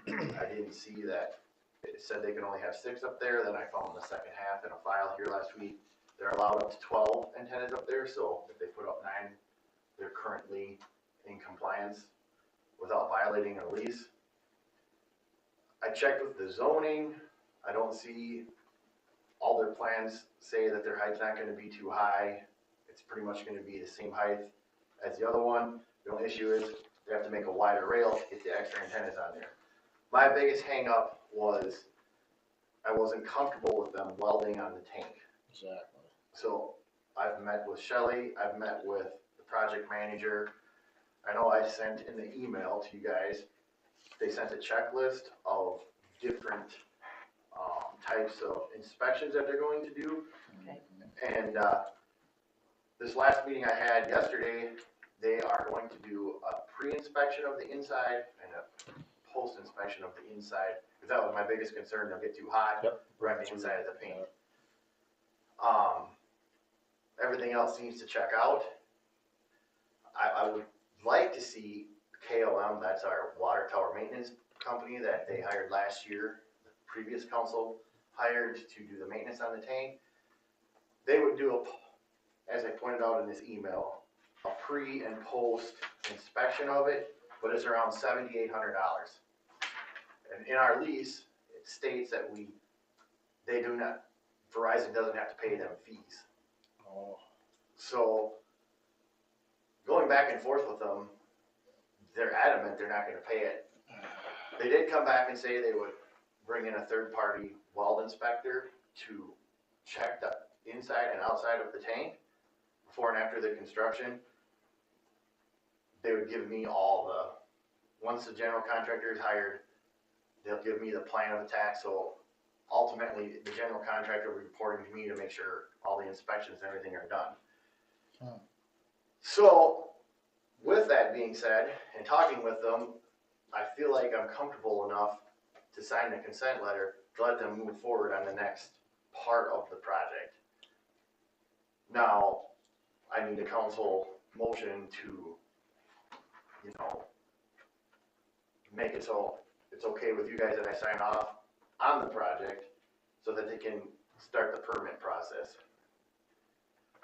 I didn't see that it said they could only have 6 up there, then I found the second half in a file here last week. They're allowed up to 12 antennas up there, so if they put up 9, they're currently in compliance without violating a lease. I checked with the zoning, I don't see, all their plans say that their height's not gonna be too high. It's pretty much gonna be the same height as the other one. The only issue is they have to make a wider rail to get the extra antennas on there. My biggest hang up was I wasn't comfortable with them welding on the tank. Exactly. So I've met with Shelley, I've met with the project manager. I know I sent in the email to you guys, they sent a checklist of different types of inspections that they're going to do. Okay. And this last meeting I had yesterday, they are going to do a pre-inspection of the inside and a post-inspection of the inside. Because that was my biggest concern, they'll get too hot, Yep. right the inside of the paint. Everything else seems to check out. I would like to see KLM, that's our water tower maintenance company that they hired last year, the previous council hired to do the maintenance on the tank. They would do, as I pointed out in this email, a pre and post inspection of it, but it's around $7,800. And in our lease, it states that they do not, Verizon doesn't have to pay them fees. Oh, So, going back and forth with them, they're adamant they're not gonna pay it. They did come back and say they would bring in a third-party weld inspector to check the inside and outside of the tank before and after the construction. They would give me once the general contractor is hired, they'll give me the plan of attack, so ultimately, the general contractor will be reporting to me to make sure all the inspections and everything are done. So, with that being said, and talking with them, I feel like I'm comfortable enough to sign the consent letter to let them move forward on the next part of the project. Now, I need a council motion to, make it so it's okay with you guys that I sign off on the project so that they can start the permit process.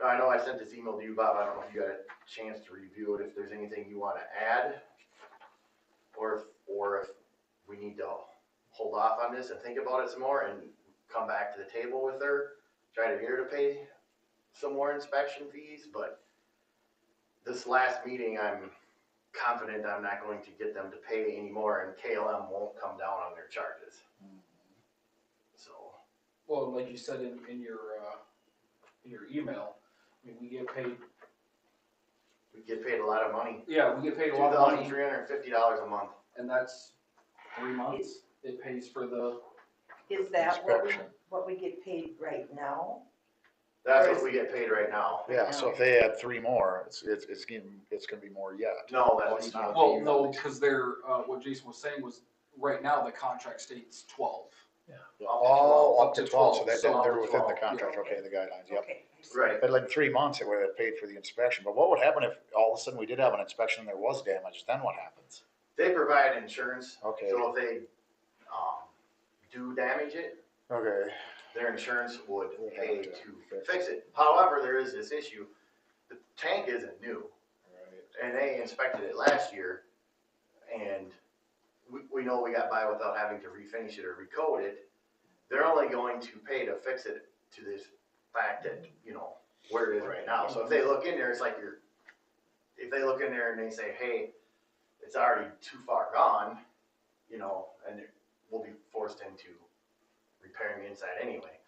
Now, I know I sent this email to you, Bob, I don't know if you got a chance to review it, if there's anything you wanna add, or if we need to hold off on this and think about it some more and come back to the table with her, try to get her to pay some more inspection fees, but this last meeting, I'm confident I'm not going to get them to pay anymore, and KLM won't come down on their charges. So, Well, like you said in your email, I mean, we get paid, a lot of money. yeah, we get paid a lot of money, $2,350 a month. and that's 3 months. It pays for the, Is that what we, Inspection. what we get paid right now? That's Or what is- we get paid right now. Yeah, so if they add 3 more, it's gonna be more yet. No, Well, that's it's not. not. well, no, because they're, what Jason was saying was, right now, the contract states 12. Oh, up Up to to 12, so 12, that, so they're up to within the 12, contract, yeah. okay, the guidelines, yep. Okay. I see. Right. But like 3 months, it would have paid for the inspection, but what would happen if all of a sudden we did have an inspection and there was damage, then what happens? They provide insurance, Okay, so if they, do damage it, okay. their insurance would Would have pay to to fix it. However, there is this issue, the tank isn't new, Right. and they inspected it last year, and we know we got by without having to refinish it or recode it. They're only going to pay to fix it to this fact that, you know, where it is right now. So if they look in there, it's like if they look in there and they say, hey, it's already too far gone, you know, and we'll be forced into repairing the inside anyway.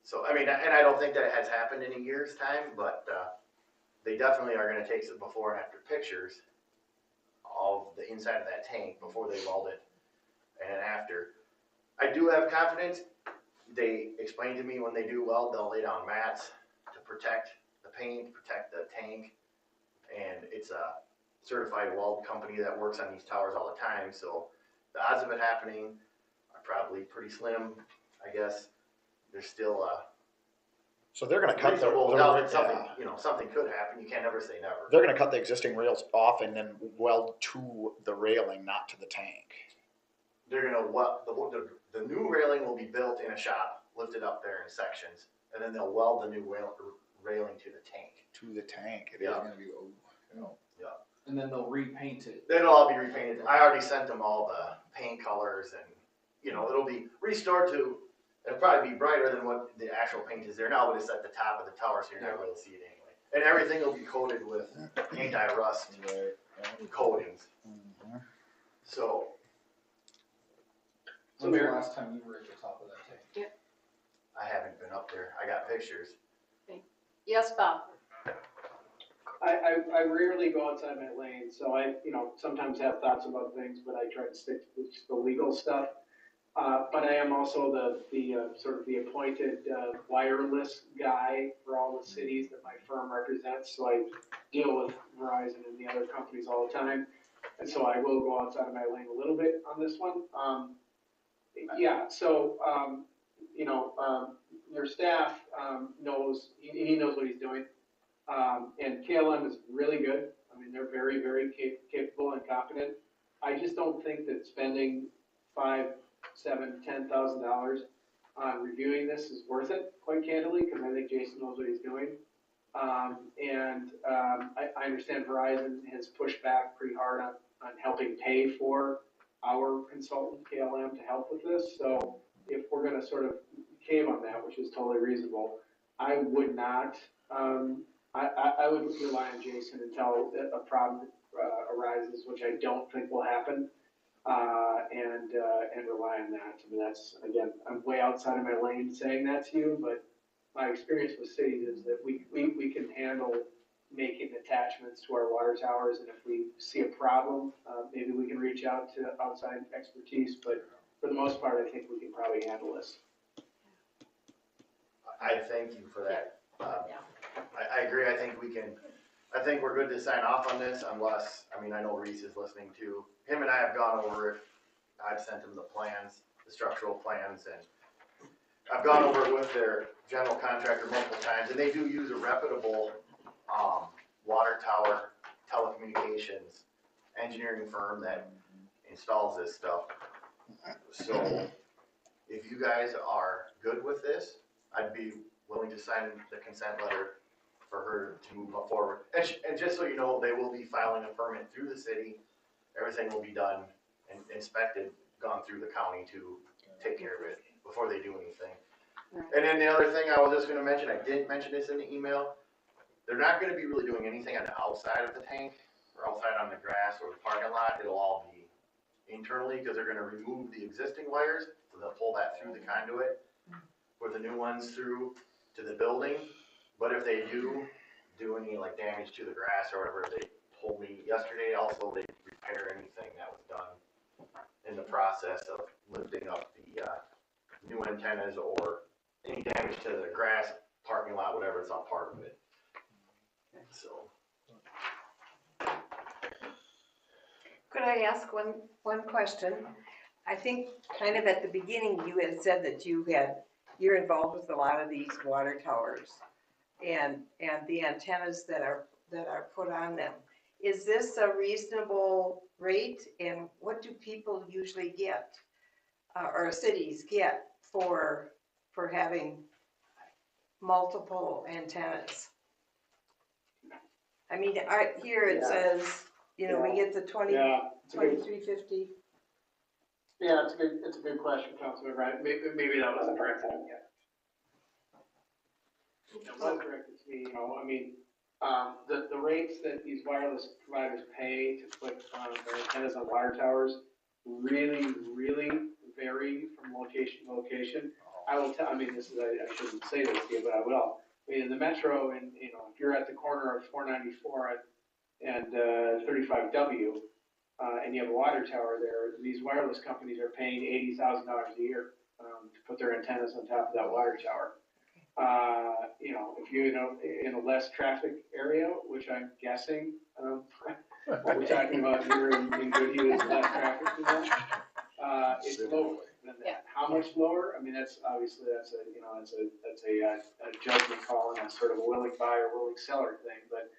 So, I mean, and I don't think that it has happened in a year's time, but they definitely are gonna take some before and after pictures of the inside of that tank before they weld it and after. I do have confidence. They explained to me when they do weld, they'll lay down mats to protect the paint, protect the tank. And it's a certified weld company that works on these towers all the time, so the odds of it happening are probably pretty slim, I guess. There's still a So they're gonna cut the, reasonable doubt that they're, something, yeah. you know, something could happen. You can't never say never. They're gonna cut the existing rails off and then weld to the railing, not to the tank. They're gonna, the new railing will be built in a shop, lifted up there in sections, and then they'll weld the new railing to the tank. To the tank, it is Yeah. gonna be, oh, you know. And then they'll repaint it. Then it'll all be repainted. I already sent them all the paint colors and, you know, it'll be restored to, it'll probably be brighter than what the actual paint is there now, but it's at the top of the tower, so you're not able to see it anyway. And everything will be coated with anti-rust Right. coatings. Mhm. So, When's the last time you were at the top of that tank? I haven't been up there. I got pictures. Yes, Bob? I rarely go outside my lane, so I, you know, sometimes have thoughts about things, but I try to stick to the legal stuff. But I am also the sort of the appointed wireless guy for all the cities that my firm represents, so I deal with Verizon and the other companies all the time. And so I will go outside of my lane a little bit on this one. Yeah, so, you know, your staff knows, he knows what he's doing. And KLM is really good. I mean, they're very, very capable and competent. I just don't think that spending $5,000, $7,000, $10,000 on reviewing this is worth it, quite candidly, because I think Jason knows what he's doing. I understand Verizon has pushed back pretty hard on helping pay for our consultant, KLM, to help with this. So if we're gonna sort of cave on that, which is totally reasonable, I would not, I would rely on Jason until a problem arises, which I don't think will happen, and rely on that. I mean, that's, again, I'm way outside of my lane saying that to you, but my experience with cities is that we can handle making attachments to our water towers, and if we see a problem, maybe we can reach out to outside expertise, but for the most part, I think we can probably handle this. I thank you for that. I agree. I think we're good to sign off on this unless, I mean, I know Reese is listening too. Him and I have gone over it. I've sent him the plans, the structural plans, and I've gone over it with their general contractor multiple times, and they do use a reputable, water tower telecommunications engineering firm that installs this stuff. So if you guys are good with this, I'd be willing to sign the consent letter for her to move forward. And just so you know, they will be filing a permit through the city. Everything will be done and inspected gone through the county to take care of it before they do anything. Right. And then the other thing I was just gonna mention, I didn't mention this in the email, they're not gonna be really doing anything on the outside of the tank, or outside on the grass or the parking lot, it'll all be internally, because they're gonna remove the existing wires, so they'll pull that through the conduit, with the new ones through to the building. But if they do any like damage to the grass or whatever, they told me yesterday also they repair anything that was done in the process of lifting up the new antennas or any damage to the grass, parking lot, whatever, it's not part of it. So. Could I ask one question? I think kind of at the beginning, you had said that you're involved with a lot of these water towers and the antennas that are put on them. Is this a reasonable rate, and what do people usually get, or cities get for having multiple antennas? I mean, here it says, we get the Yeah, it's a good, 2350. yeah, it's a good question, Councilman, right? Maybe that wasn't directed at me. It was directed to me, I mean, the rates that these wireless providers pay to put their antennas on wire towers really, really vary from location to location. I will tell, I mean, I shouldn't say this to you, but I will. I mean, in the metro, and if you're at the corner of 494 and 35W, and you have a water tower there, these wireless companies are paying $80,000 a year to put their antennas on top of that water tower. If you're in a less traffic area, which I'm guessing, what we're talking about here in Goodhue is less traffic than that, it's lower than that. Yeah. How much lower? I mean, that's a judgment call, and that's sort of a willing buyer, willing seller thing, but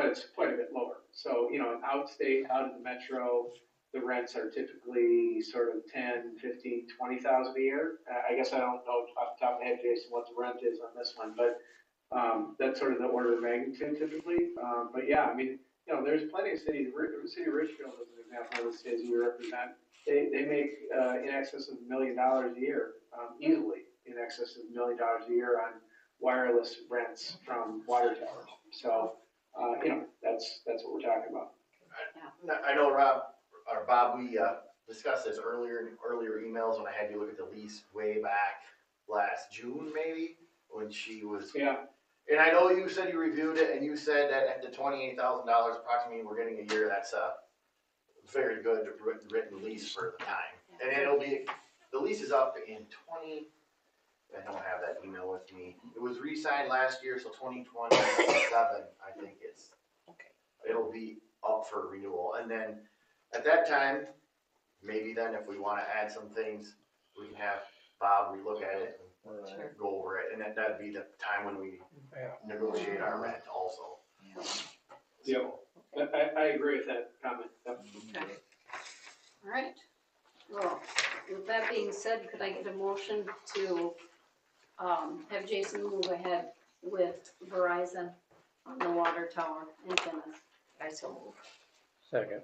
it's quite a bit lower. So, outstate, out of the metro, the rents are typically sort of 10, 15, 20,000 a year. I guess I don't know off the top of my head, Jason, what the rent is on this one, but that's sort of the order of magnitude typically. But yeah, I mean, there's plenty of cities. City of Richfield is an example of the cities we represent. They make in excess of $1 million a year, easily in excess of $1 million a year on wireless rents from water towers. So, that's what we're talking about. I know Bob, we discussed this earlier emails when I had you look at the lease way back last June, maybe, when she was. Yeah. And I know you said you reviewed it, and you said that at the $28,000 approximately we're getting a year, that's a very good written lease for the time. And the lease is up in I don't have that email with me. It was re-signed last year, so 2027, I think it'll be up for renewal. And then at that time, maybe then if we want to add some things, we can have Bob relook at it and go over it. And that'd be the time when we negotiate our rent also. Yep. I agree with that comment. Yep. Okay. All right. Well, with that being said, could I get a motion to have Jason move ahead with Verizon on the water tower antennas? I so move. Second.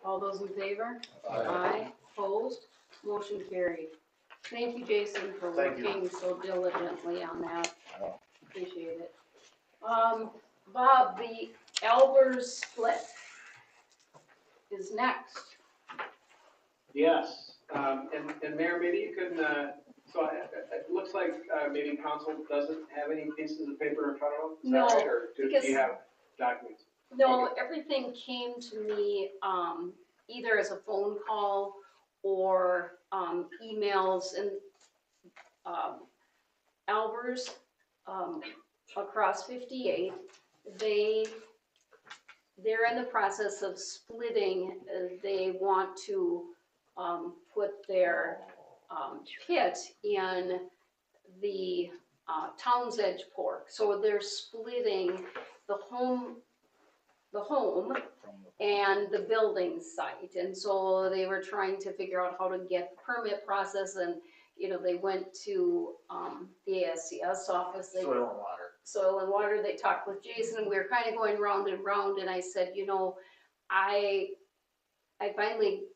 All those in favor? Aye. Opposed? Motion carried. Thank you, Jason, for Thank you. working so diligently on that. Oh. Appreciate it. Bob, the Albers split is next. Yes, and Mayor, maybe you can, so it looks like maybe council doesn't have any pieces of paper in front of them, is No, that right? Or do because- you have documents? No, everything came to me, either as a phone call or, emails, and, Albers, across 58, they're in the process of splitting. They want to, put their, pit in the, Town's Edge Fork. So they're splitting the home and the building site. And so they were trying to figure out how to get the permit process, and, they went to, the ASCS office. Soil and Water, they talked with Jason, and we were kind of going round and round, and I said, I finally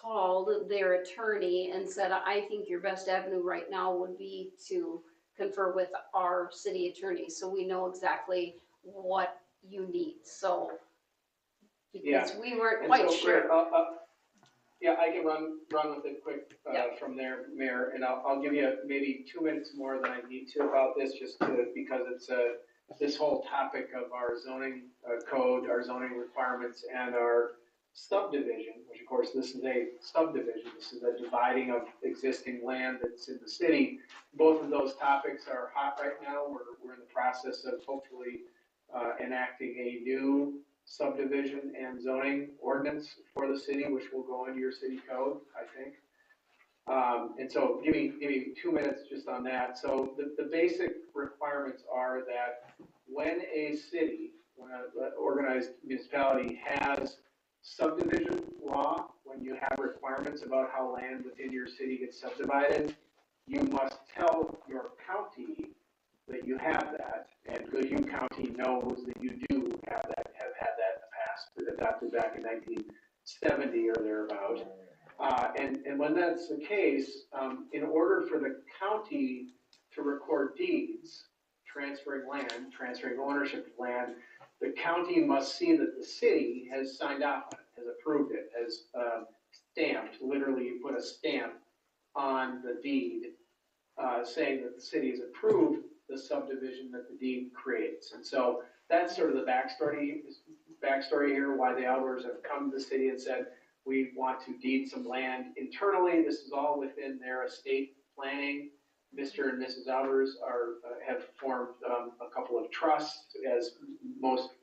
called their attorney and said, I think your best avenue right now would be to confer with our city attorney, so we know exactly what you need, so. Because we weren't And quite so, sure. yeah, I can run with it quick, Yeah. from there, Mayor, and I'll give you maybe 2 minutes more than I need to about this, just to, because it's this whole topic of our zoning code, our zoning requirements, and our subdivision, which of course, this is a subdivision, this is a dividing of existing land that's in the city. Both of those topics are hot right now. We're in the process of hopefully enacting a new subdivision and zoning ordinance for the city, which will go into your city code, I think. And so give me 2 minutes just on that. So the basic requirements are that when a city, when an organized municipality has subdivision law, when you have requirements about how land within your city gets subdivided, you must tell your county that you have that, and Goodhue County knows that you do have that, have had that in the past, adopted back in 1970 or thereabout. And when that's the case, in order for the county to record deeds, transferring land, transferring ownership of land, the county must see that the city has signed off on it, has approved it, has stamped, literally you put a stamp on the deed saying that the city has approved the subdivision that the deed creates. And so that's sort of the backstory here, why the Albers have come to the city and said, we want to deed some land internally. This is all within their estate planning. Mr. and Mrs. Albers have formed a couple of trusts, as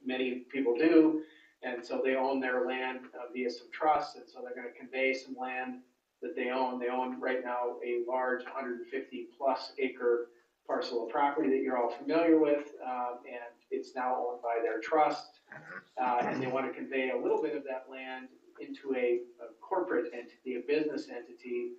many people do. And so they own their land via some trusts. And so they're going to convey some land that they own. They own right now a large 150 plus acre parcel of property that you're all familiar with, and it's now owned by their trust. And they want to convey a little bit of that land into a corporate entity, a business entity.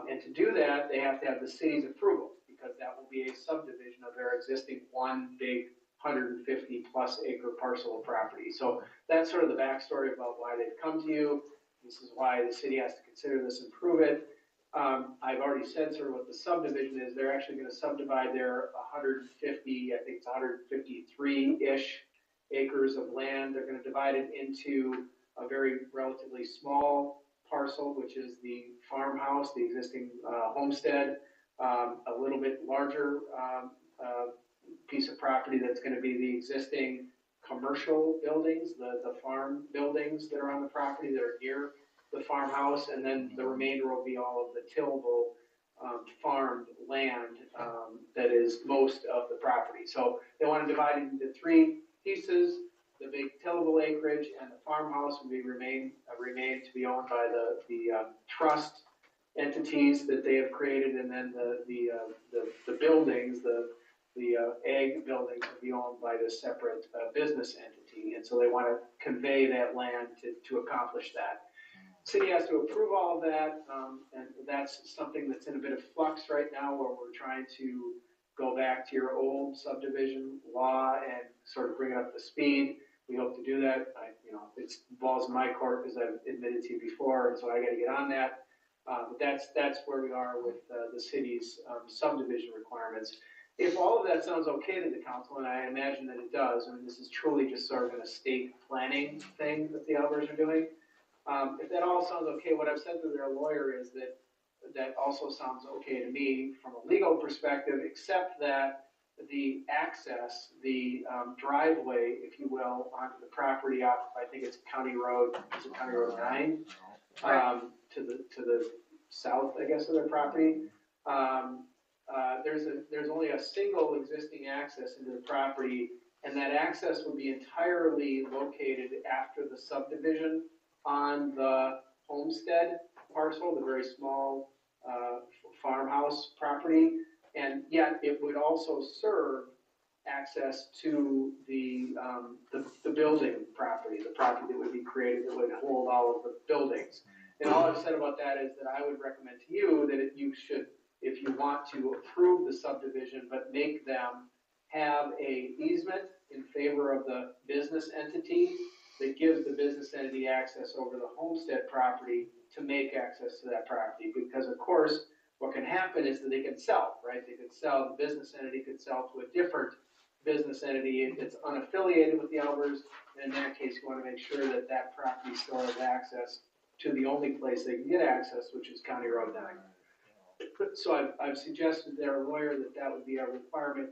And to do that, they have to have the city's approval, because that will be a subdivision of their existing one big 150 plus acre parcel of property. So that's sort of the backstory about why they've come to you. This is why the city has to consider this and prove it. I've already said sort of what the subdivision is. They're actually going to subdivide their 150, I think it's 153-ish acres of land. They're going to divide it into a very relatively small parcel, which is the farmhouse, the existing homestead, a little bit larger piece of property that's going to be the existing commercial buildings, the farm buildings that are on the property that are near the farmhouse, and then the remainder will be all of the tillable farmed land that is most of the property. So they want to divide it into 3 pieces. The big tillable acreage and the farmhouse will remain to be owned by the trust entities that they have created, and then the buildings, the ag buildings will be owned by this separate business entity. And so they want to convey that land to accomplish that. City has to approve all of that, and that's something that's in a bit of flux right now, where we're trying to go back to your old subdivision law and sort of bring it up to speed. We hope to do that. It falls in my court, as I've admitted to you before, and so I got to get on that. But that's where we are with the city's subdivision requirements. If all of that sounds okay to the council, and I imagine that it does, I mean, this is truly just sort of an estate planning thing that the Albers are doing. If that all sounds okay, what I've said to their lawyer is that also sounds okay to me from a legal perspective, except that the access, the driveway, if you will, onto the property off, I think it's County Road 9, to the south, I guess, of their property. There's only a single existing access into the property, and that access would be entirely located after the subdivision on the homestead parcel, the very small farmhouse property, and yet it would also serve access to the building property, the property that would be created that would hold all of the buildings. And all I've said about that is that I would recommend to you that you should, if you want to approve the subdivision, but make them have a easement in favor of the business entity that gives the business entity access over the homestead property to make access to that property. Because of course, what can happen is that they can sell, right? They could sell, the business entity could sell to a different business entity that's unaffiliated with the Albers. And in that case, you want to make sure that that property still has access to the only place they can get access, which is County Road 9. So I've suggested to their lawyer that that would be a requirement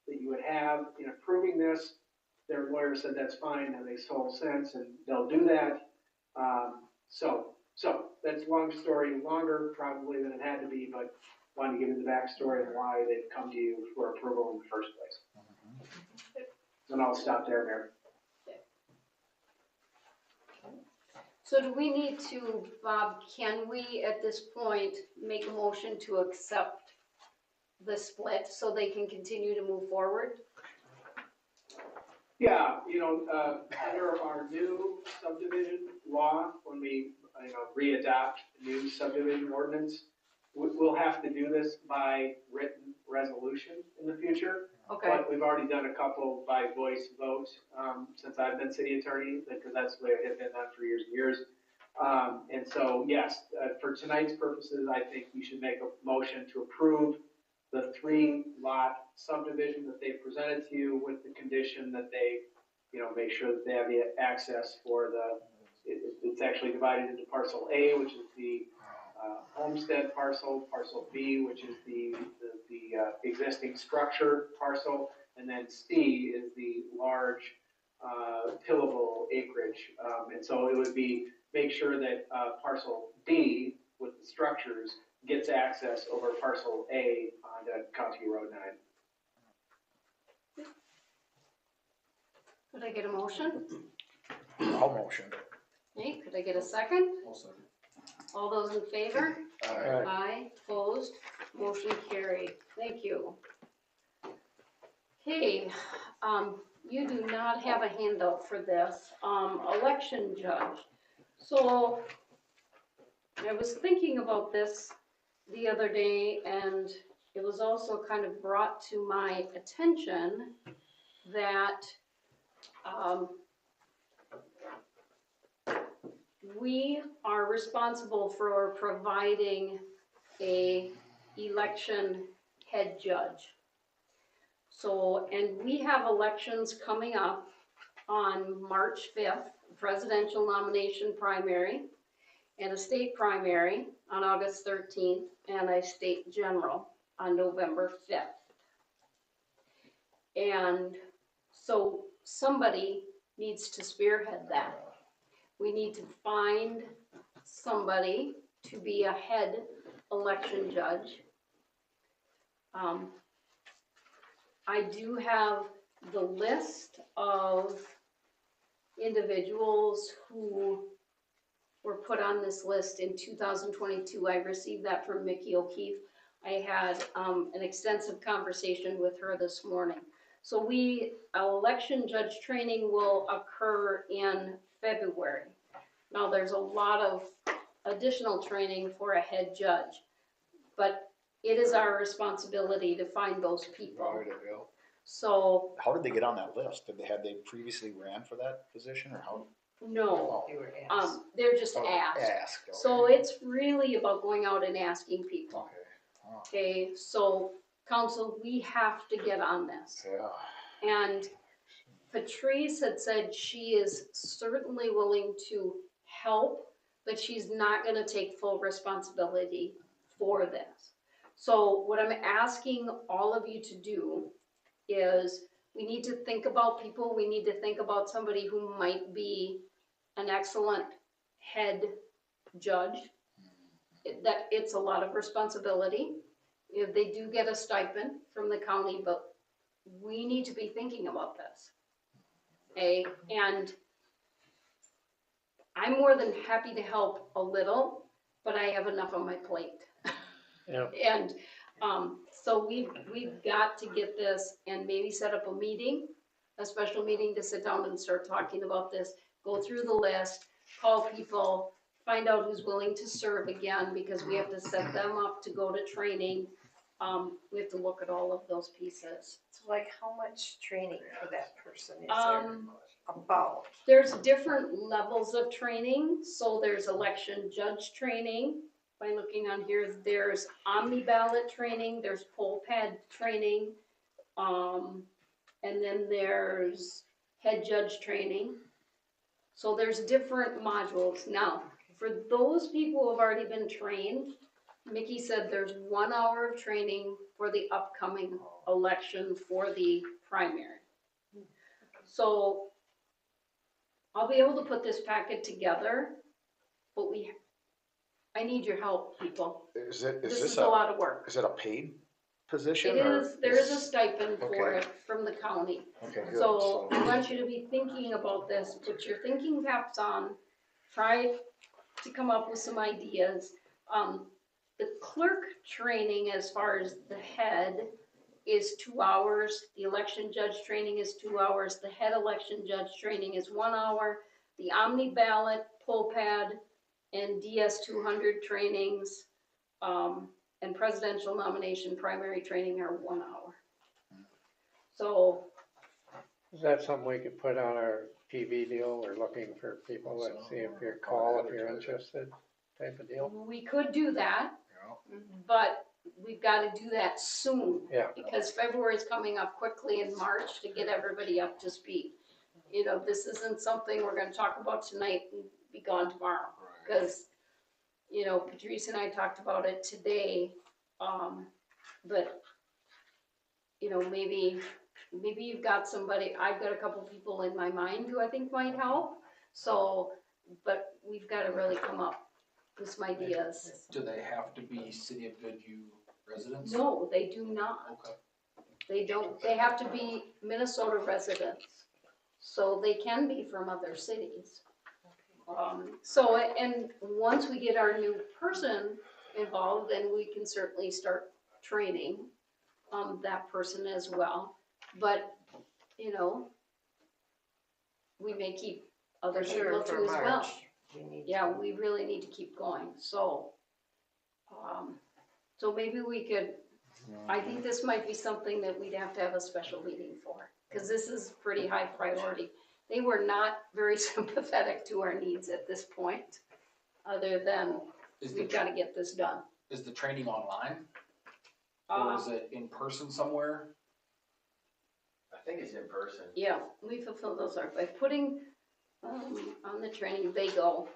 that you would have in approving this. Their lawyer said that's fine, that makes total sense, and they'll do that. So that's a long story, longer probably than it had to be, but wanted to give you the backstory and why they've come to you for approval in the first place. And I'll stop there, Mayor. So do we need to, Bob, can we at this point make a motion to accept the split so they can continue to move forward? Yeah, under our new subdivision law, when we, re-adopt new subdivision ordinance, we'll have to do this by written resolution in the future. Okay, But we've already done a couple by voice vote, since I've been city attorney, because that's the way it had been done for years and years. And so, yes, for tonight's purposes, I think you should make a motion to approve the 3-lot subdivision that they presented to you with the condition that they, make sure that they have the access for it's actually divided into parcel A, which is the homestead parcel B, which is the existing structure parcel, and then C is the large tillable acreage. And so it would be, make sure that parcel D with the structures gets access over parcel A on County Road 9. could I get a motion? I'll motion. Hey, could I get a second? All those in favor? Aye. Aye, opposed, motion carried, thank you. Okay, you do not have a handout for this, election judge. So, I was thinking about this the other day, and it was also kind of brought to my attention that, we are responsible for providing a election head judge. So, and we have elections coming up on March 5th, presidential nomination primary, and a state primary on August 13th, and a state general on November 5th. And so somebody needs to spearhead that. We need to find somebody to be a head election judge. I do have the list of individuals who were put on this list in 2022. I received that from Mickey O'Keefe. I had an extensive conversation with her this morning. So election judge training will occur in February. Now, there's a lot of additional training for a head judge, but it is our responsibility to find those people. Right, yeah. So, How did they get on that list? Had they previously ran for that position, or how? no, They were asked. they're just Oh, asked. Asked, okay. So it's really about going out and asking people. Okay, oh, Okay, so council, we have to get on this. yeah. And Patrice had said she is certainly willing to help, but she's not gonna take full responsibility for this. So what I'm asking all of you to do is, we need to think about people, we need to think about somebody who might be an excellent head judge. That it's a lot of responsibility. If they do get a stipend from the county, but we need to be thinking about this. Okay, and I'm more than happy to help a little, but I have enough on my plate. Yeah. And so we've got to get this and maybe set up a meeting, a special meeting to sit down and start talking about this, go through the list, call people, find out who's willing to serve again, because we have to set them up to go to training. We have to look at all of those pieces. So like how much training for that person is there? about? There's different levels of training, so there's election judge training. By looking on here, there's omni-ballot training, there's poll pad training, and then there's head judge training. So there's different modules. Now, for those people who have already been trained, Mickey said there's 1 hour of training for the upcoming election for the primary. So I'll be able to put this packet together, but I need your help, people. Is This this is a lot of work. is it a paid position? It or is, there is a stipend for Okay. it from the county. Okay, good. So I want you to be thinking about this, put your thinking caps on, try to come up with some ideas. The clerk training, as far as the head, is 2 hours. The election judge training is 2 hours. The head election judge training is 1 hour. The omni ballot, poll pad, and DS 200 trainings, and presidential nomination primary training are 1 hour. So, Is that something we could put on our TV deal? We're looking for people that see if you call, if you're interested, type of deal? we could do that, Yeah. but we've gotta do that soon. Yeah. Because February's coming up quickly in March to get everybody up to speed. You know, this isn't something we're gonna talk about tonight and be gone tomorrow. Cause, you know, Patrice and I talked about it today, but, you know, maybe you've got somebody, I've got a couple people in my mind who I think might help. So, but we've gotta really come up with some ideas. Do they have to be City of Goodview residents? No, they do not. Okay. They don't, they have to be Minnesota residents, so they can be from other cities. So, and once we get our new person involved, then we can certainly start training, that person as well. But, you know, we may keep other For sure, people for too as well. March, we need. Yeah, we really need to keep going, so, so maybe we could, I think this might be something that we'd have to have a special meeting for, cause this is pretty high priority. They were not very sympathetic to our needs at this point, other than we've gotta get this done. Is the training online? Or is it in person somewhere? I think it's in person. Yeah, we fulfill those are by putting, on the training, they go,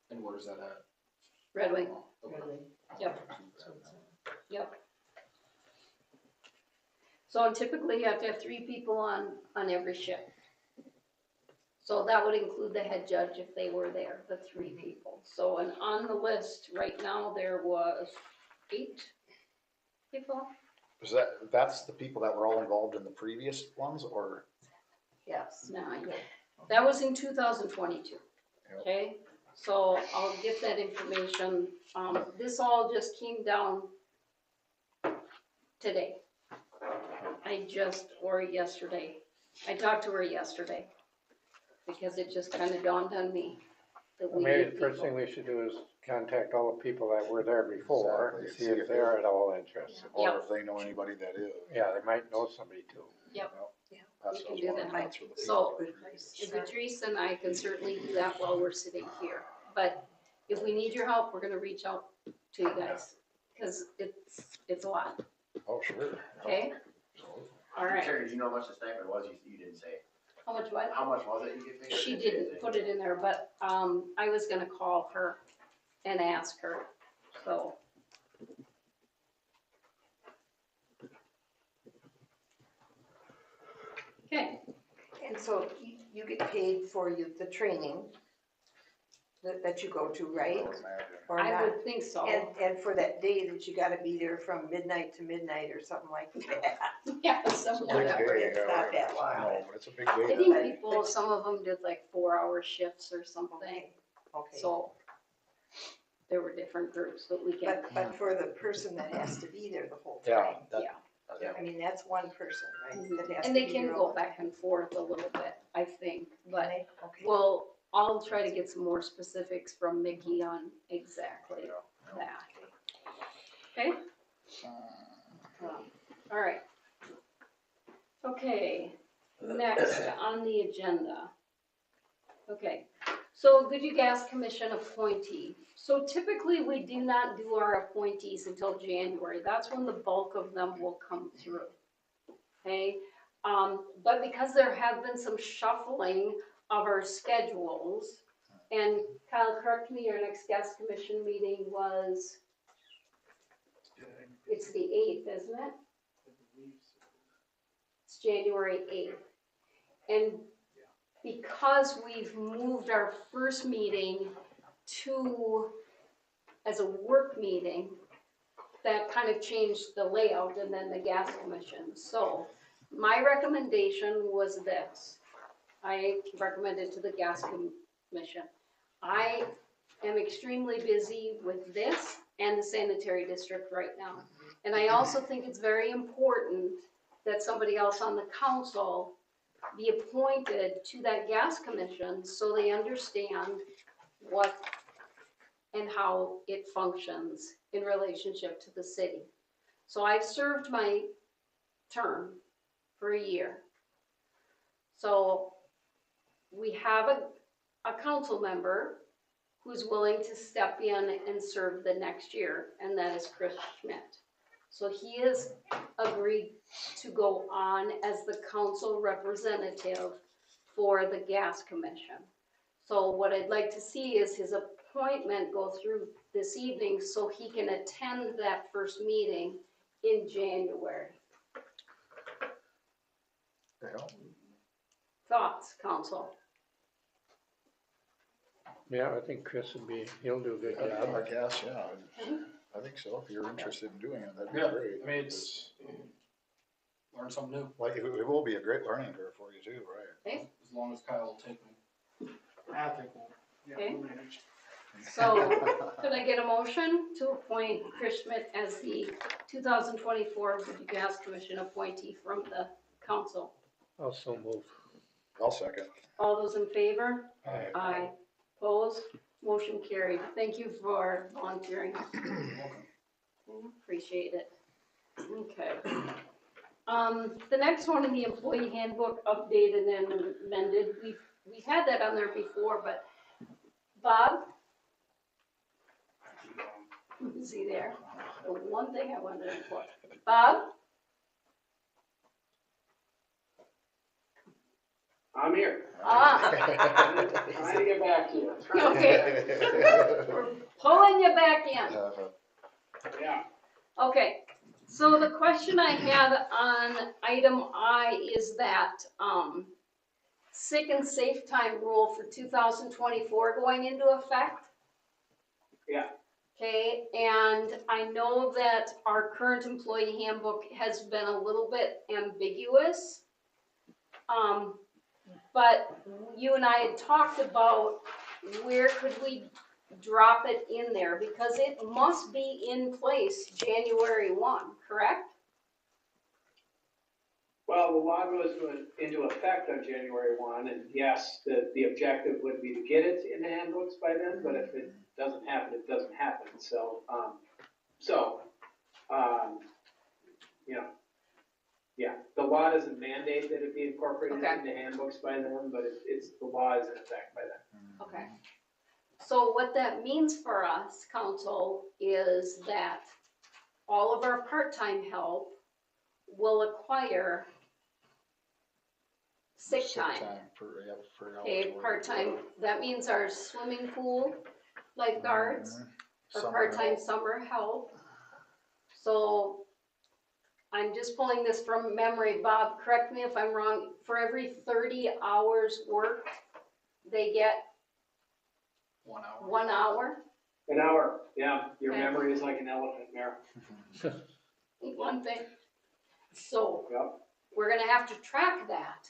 And where's that at? Red Wing, Okay. yep. So typically you have to have 3 people on every shift. So that would include the head judge if they were there, the 3 people. So, and on the list right now, there was 8 people. Is that's the people that were all involved in the previous ones, or? Yes. 9. That was in 2022, Yep. okay? So I'll get that information. This all just came down today. Or yesterday. I talked to her yesterday because it just kind of dawned on me that we Maybe need the first people. thing we should do is contact all the people that were there before and Exactly. see if they're at all interested. Or Yep. if they know anybody that is. Yeah, they might know somebody too. Yep. That's We what I can was do wondering, that. that's where the So, people- And Patrice and I can certainly do that while we're sitting here. But if we need your help, we're gonna reach out to you guys, cause it's a lot, Oh, sure. okay? All right. Terry, do you know how much the stipend was? You didn't say. How much what? How much was it you get paid? She didn't put it in there, but, I was gonna call her and ask her, so. Okay, And so you get paid for the training that you go to, right? I would imagine. Or I not? would think so. And for that day that you gotta be there from midnight to midnight or something like that. Yeah, It's a something big like that. Whatever, day, it's yeah, not right. that long. No, but it's a big I day. think that- people, some of them did like 4-hour shifts or something, Okay. so there were different groups, but we can, But for the person that has to be there the whole Yeah, time, yeah. I mean, that's one person, right? that has And to they be can there go all the back and forth a little bit, I think, but, time. Okay. well, I'll try to get some more specifics from Mickey on exactly that. Okay? All right. Okay, next on the agenda. Okay, so Goodhue Gas Commission appointee. So typically, we do not do our appointees until January. That's when the bulk of them will come through. Okay, but because there have been some shuffling of our schedules, and Kyle, correct me, your next gas commission meeting was, it's the 8th, isn't it? It's January 8th. And because we've moved our first meeting to, as a work meeting, that kind of changed the layout and then the gas commission. So my recommendation was this. I recommended to the gas commission. I am extremely busy with this and the sanitary district right now. And I also think it's very important that somebody else on the council be appointed to that gas commission so they understand what and how it functions in relationship to the city. So I've served my term for a year. So we have a council member who's willing to step in and serve the next year, and that is Chris Schmidt. So he has agreed to go on as the council representative for the gas commission. So what I'd like to see is his appointment go through this evening so he can attend that first meeting in January. Yeah. Thoughts, council? Yeah, I think Chris he'll do a good job. I guess, yeah, I think so, if you're interested in doing it, that'd be Yeah, great. I mean, it's, learn something new, Like, it will be a great learning curve for you too, right? Okay, as long as Kyle will take me. I think we'll, yeah, Okay. we'll manage. so could I get a motion to appoint Chris Schmidt as the 2024 Goodhue Gas Commission appointee from the council? Also move. I'll second. All those in favor? Aye. Aye. Opposed? Motion carried. Thank you for volunteering. Appreciate it. Okay. The next one in the employee handbook updated and amended, we've had that on there before, but Bob? Is he there? The one thing I wanted to report. Bob? I'm here. Ah, Trying to get back to you. okay. We're pulling you back in. Yeah. Okay, so the question I had on item I is that, sick and safe time rule for 2024 going into effect? Yeah. Okay, and I know that our current employee handbook has been a little bit ambiguous. But you and I had talked about where could we drop it in there, because it must be in place January 1, correct? Well, the law goes into effect on January 1, and yes, the objective would be to get it in the handbooks by then, but if it doesn't happen, it doesn't happen. So, you know, yeah, the law doesn't mandate that it be incorporated Okay. into handbooks by then, but the law is in effect by then. Okay. So what that means for us, council, is that all of our part-time help will acquire sick time. For Okay, eligible. part-time, that means our swimming pool lifeguards, our Summer part-time help. summer help. So I'm just pulling this from memory. Bob, correct me if I'm wrong, for every 30 hours worked, they get 1 hour. 1 hour? An hour, yeah, your Okay. memory is like an elephant, Mayor. One thing. So Yep. we're gonna have to track that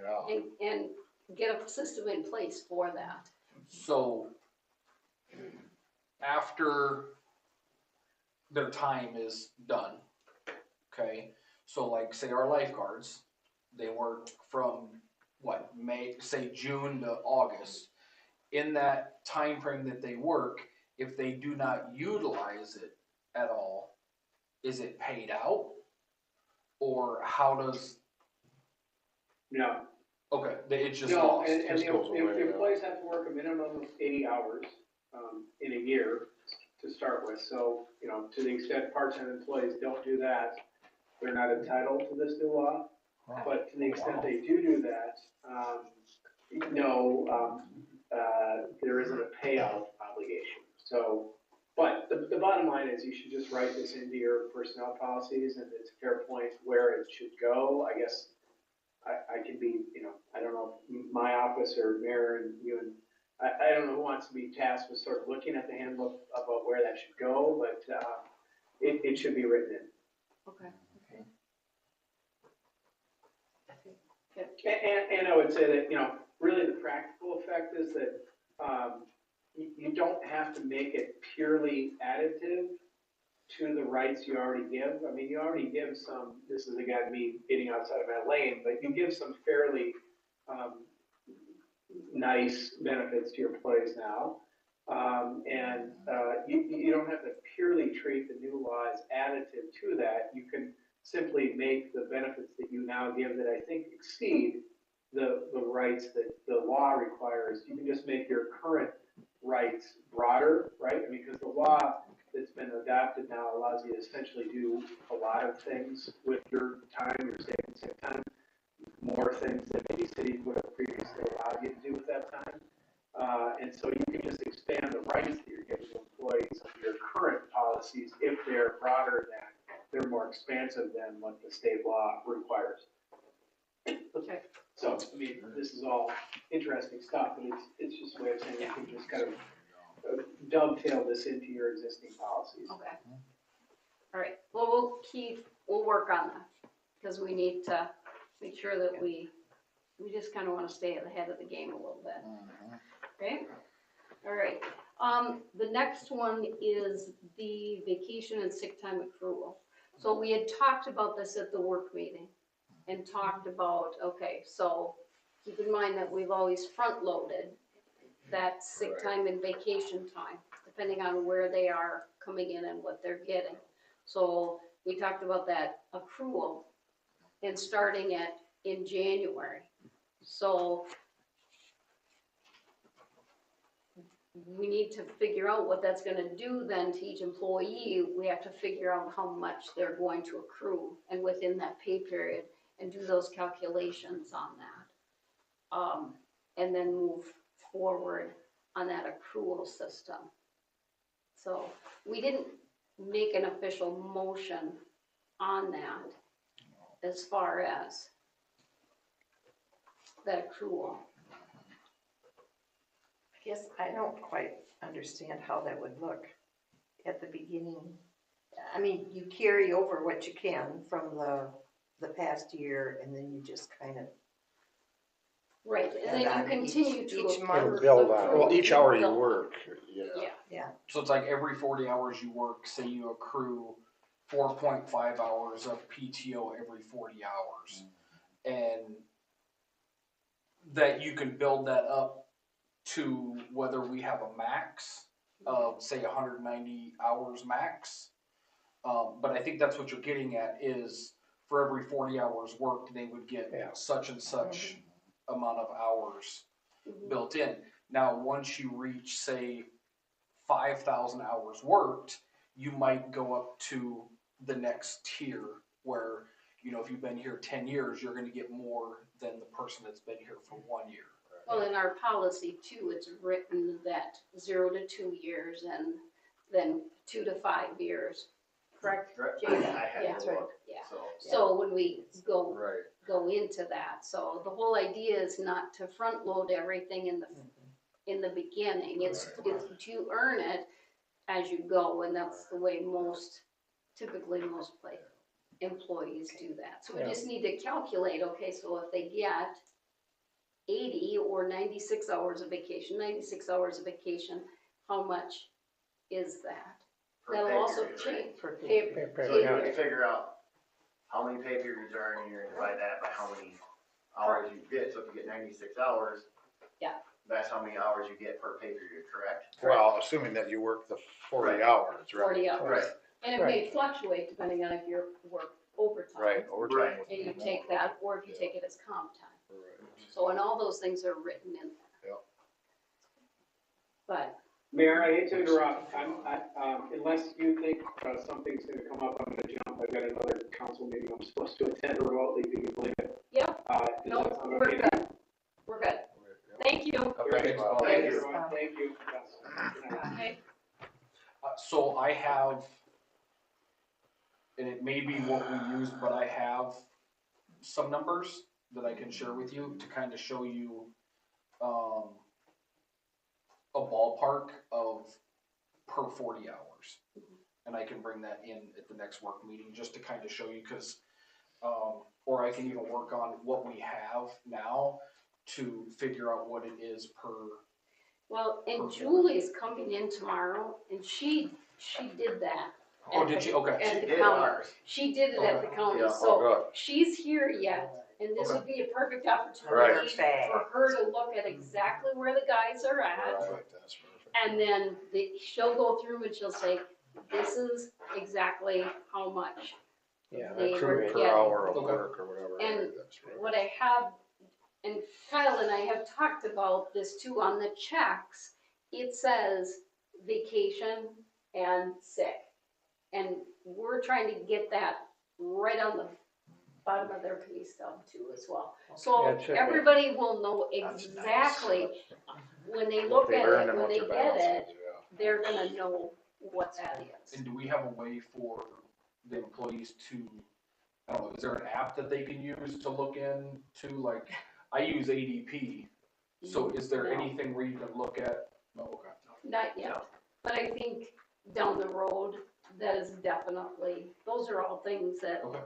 Yeah, and get a system in place for that. So, after their time is done, okay, so like, say our lifeguards, they work from, what, say June to August. In that time frame that they work, if they do not utilize it at all, is it paid out? Or how does No, Okay, it's just no, lost. and Just goes away, the yeah. employees have to work a minimum of 80 hours, in a year to start with. So, to the extent part-time employees don't do that, they're not entitled to this new law. But to the extent they do that, there isn't a payout obligation. So, but the bottom line is you should just write this into your personnel policies, and it's a fair point where it should go. I guess I can be, I don't know, my office or Mayor and you and, I don't know who wants to be tasked with sort of looking at the handbook about where that should go, but it should be written in. Okay. And I would say that, really the practical effect is that you don't have to make it purely additive to the rights you already give. I mean, you already give some, this is again me getting outside of my lane, but you give some fairly nice benefits to your employees now. You don't have to purely treat the new law as additive to that. You can simply make the benefits that you now give that I think exceed the rights that the law requires. You can just make your current rights broader, right? I mean, because the law that's been adopted now allows you to essentially do a lot of things with your time, your sick time, more things that maybe cities would have previously allowed you to do with that time. And so you can just expand the rights that you're giving to employees under your current policies if they're broader than, they're more expansive than what the state law requires. Okay. So, I mean, this is all interesting stuff, but it's just a way of saying you can just kind of dovetail this into your existing policies. Okay. All right, well, we'll work on that, because we need to make sure that we just kind of want to stay ahead of the game a little bit. Okay? All right. The next one is the vacation and sick time accrual. So we had talked about this at the work meeting and talked about, okay, so keep in mind that we've always front-loaded that sick time and vacation time, depending on where they are coming in and what they're getting. So we talked about that accrual and starting it in January. So we need to figure out what that's gonna do then to each employee. We have to figure out how much they're going to accrue and within that pay period and do those calculations on that. And then move forward on that accrual system. So we didn't make an official motion on that as far as that accrual. I guess I don't quite understand how that would look at the beginning. I mean, you carry over what you can from the past year, and then you just kind of. Right, and then you continue to each accrue. month. Build on it. Well, each hour you Build. work, Yeah, So it's like every 40 hours you work, say you accrue 4.5 hours of PTO every 40 hours. And that you can build that up to whether we have a max of, say, 190 hours max. But I think that's what you're getting at is for every 40 hours worked, they would get such and such amount of hours built in. Now, once you reach, say, 5,000 hours worked, you might go up to the next tier where, if you've been here 10 years, you're going to get more than the person that's been here for 1 year. well, in our policy too, it's written that 0 to 2 years and then 2 to 5 years, correct? I Jamie? had Yeah. to look, Yeah. so. So when we go right. into that, so the whole idea is not to front load everything in the beginning. It's to earn it as you go, and that's the way typically most employees do that. So we just need to calculate, okay, so if they get 80 or 96 hours of vacation, how much is that? Per That'll pay also period, change. right? Pay So you period. can figure out how many pay periods are in here and divide that by how many hours you get. So if you get 96 hours. Yeah. That's how many hours you get per pay period, correct? Well, assuming that you work the 40 hours, right? 40 hours. Right. And it may fluctuate depending on if you work overtime. Right, overtime. Right. would And you be take more. that, or if you take it as comp time. So, and all those things are written in there. Yep. But, Mayor, I hate to interrupt, unless you think something's gonna come up, I'm gonna jump, I've got another council meeting I'm supposed to attend remotely, if you can believe it. yeah, Does no, that sound we're okay? good, we're good. Thank you. Thanks, Bob. Thank you, everyone, thank you. Yes. Good night. Okay. So I have, and it may be what we used, but I have some numbers that I can share with you to kind of show you, a ballpark of per 40 hours. And I can bring that in at the next work meeting just to kind of show you, cause, or I can even work on what we have now to figure out what it is per. Well, and Julie's coming in tomorrow, and she did that. Oh, did she? Okay. At She the did county. ours. She did it at the county, Yeah, so good. she's here yet, and this would be a perfect opportunity Right. for her to look at exactly where the guys are at. Right, that's perfect. And then she'll go through and she'll say, this is exactly how much Yeah, they that's were great. Per getting. hour of Okay. work or whatever. And right, that's right. What I have, and Kyle and I have talked about this too, on the checks, it says vacation and sick. And we're trying to get that right on the bottom of their pay stub too as well. Yeah, So it should be. everybody will know That's nice. exactly, when they What look they at earn it, and when what they their get balance it, is, yeah. they're gonna know what that is. And do we have a way for the employees to, I don't know, is there an app that they can use to look into? Like, I use ADP, so is there No. anything where you can look at? No, okay. Not yet, but I think down the road, that is definitely, those are all things that Okay.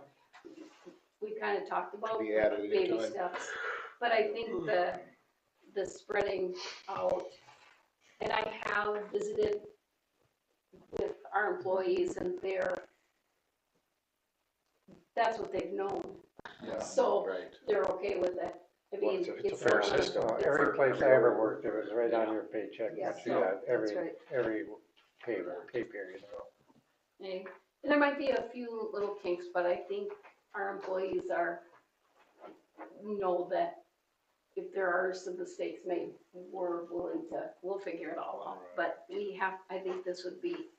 we kind of talked about, Be added baby anytime. steps. But I think the spreading out, and I have visited with our employees and that's what they've known. Yeah. So Right. they're okay with it. I Well, mean, it's a fair not- system. Well, every place I ever worked, it was right on your paycheck, Yeah, you see so that that's right. every pay period. Okay. And there might be a few little kinks, but I think our employees know that if there are some mistakes made, we'll figure it all out. But I think this would be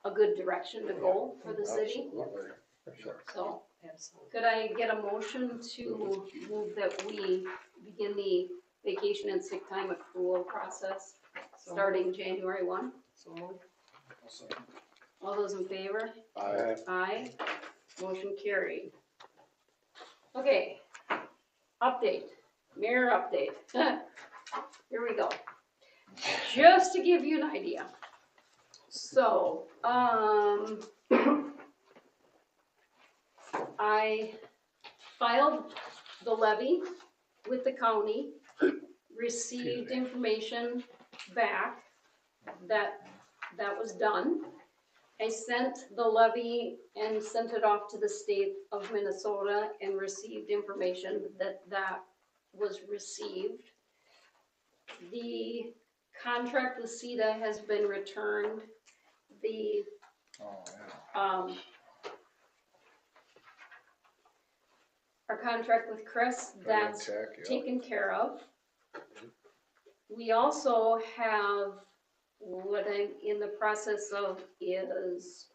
a good direction to go for the city. Absolutely, for sure. So, could I get a motion to move that we begin the vacation and sick time accrual process starting January 1? So moved. All those in favor? Aye. Motion carried. Okay, update, mirror update. Here we go. Just to give you an idea. So, I filed the levy with the county, received information back that was done. I sent the levy and sent it off to the state of Minnesota and received information that was received. The contract with CEDA has been returned. The, Oh, yeah. our contract with Chris, that's Tech, yeah. taken care of. We also have, what I'm in the process of is,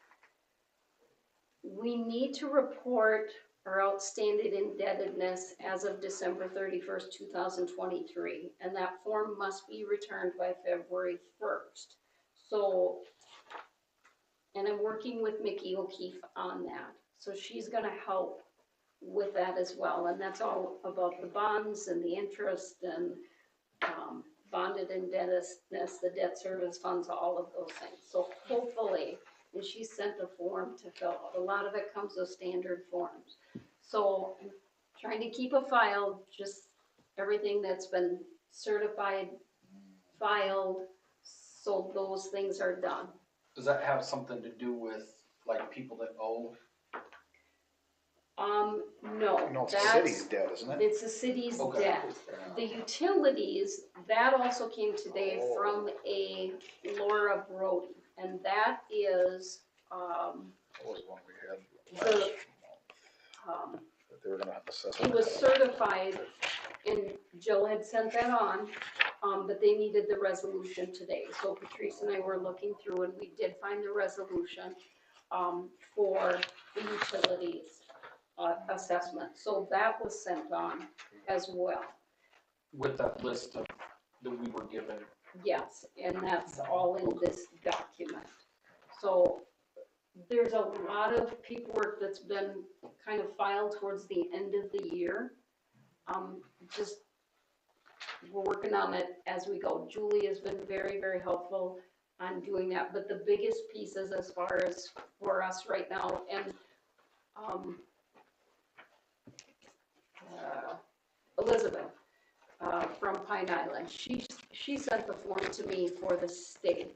we need to report our outstanding indebtedness as of December 31st, 2023, and that form must be returned by February 1st. So, and I'm working with Mickey O'Keefe on that, so she's gonna help with that as well, and that's all about the bonds and the interest and bonded indebtedness, the debt service funds, all of those things. So hopefully, and she sent a form to fill out. A lot of it comes with standard forms. So I'm trying to keep a file, just everything that's been certified, filed, so those things are done. Does that have something to do with like people that owe? No, No, it's the that's, city's debt, isn't it? it's the city's Okay. debt. The utilities, that also came today from a Laura Brody, and that is, That was one we had the, last month, that they were gonna assess. he was certified and Jill had sent that on, but they needed the resolution today. So Patrice and I were looking through and we did find the resolution, for the utilities, assessment. So that was sent on as well. With that list of, that we were given. Yes, and that's all in this document. So there's a lot of paperwork that's been kind of filed towards the end of the year. Just, we're working on it as we go. Julie has been very, very helpful on doing that, but the biggest pieces as far as for us right now, and, Elizabeth, from Pine Island, she sent the form to me for the state,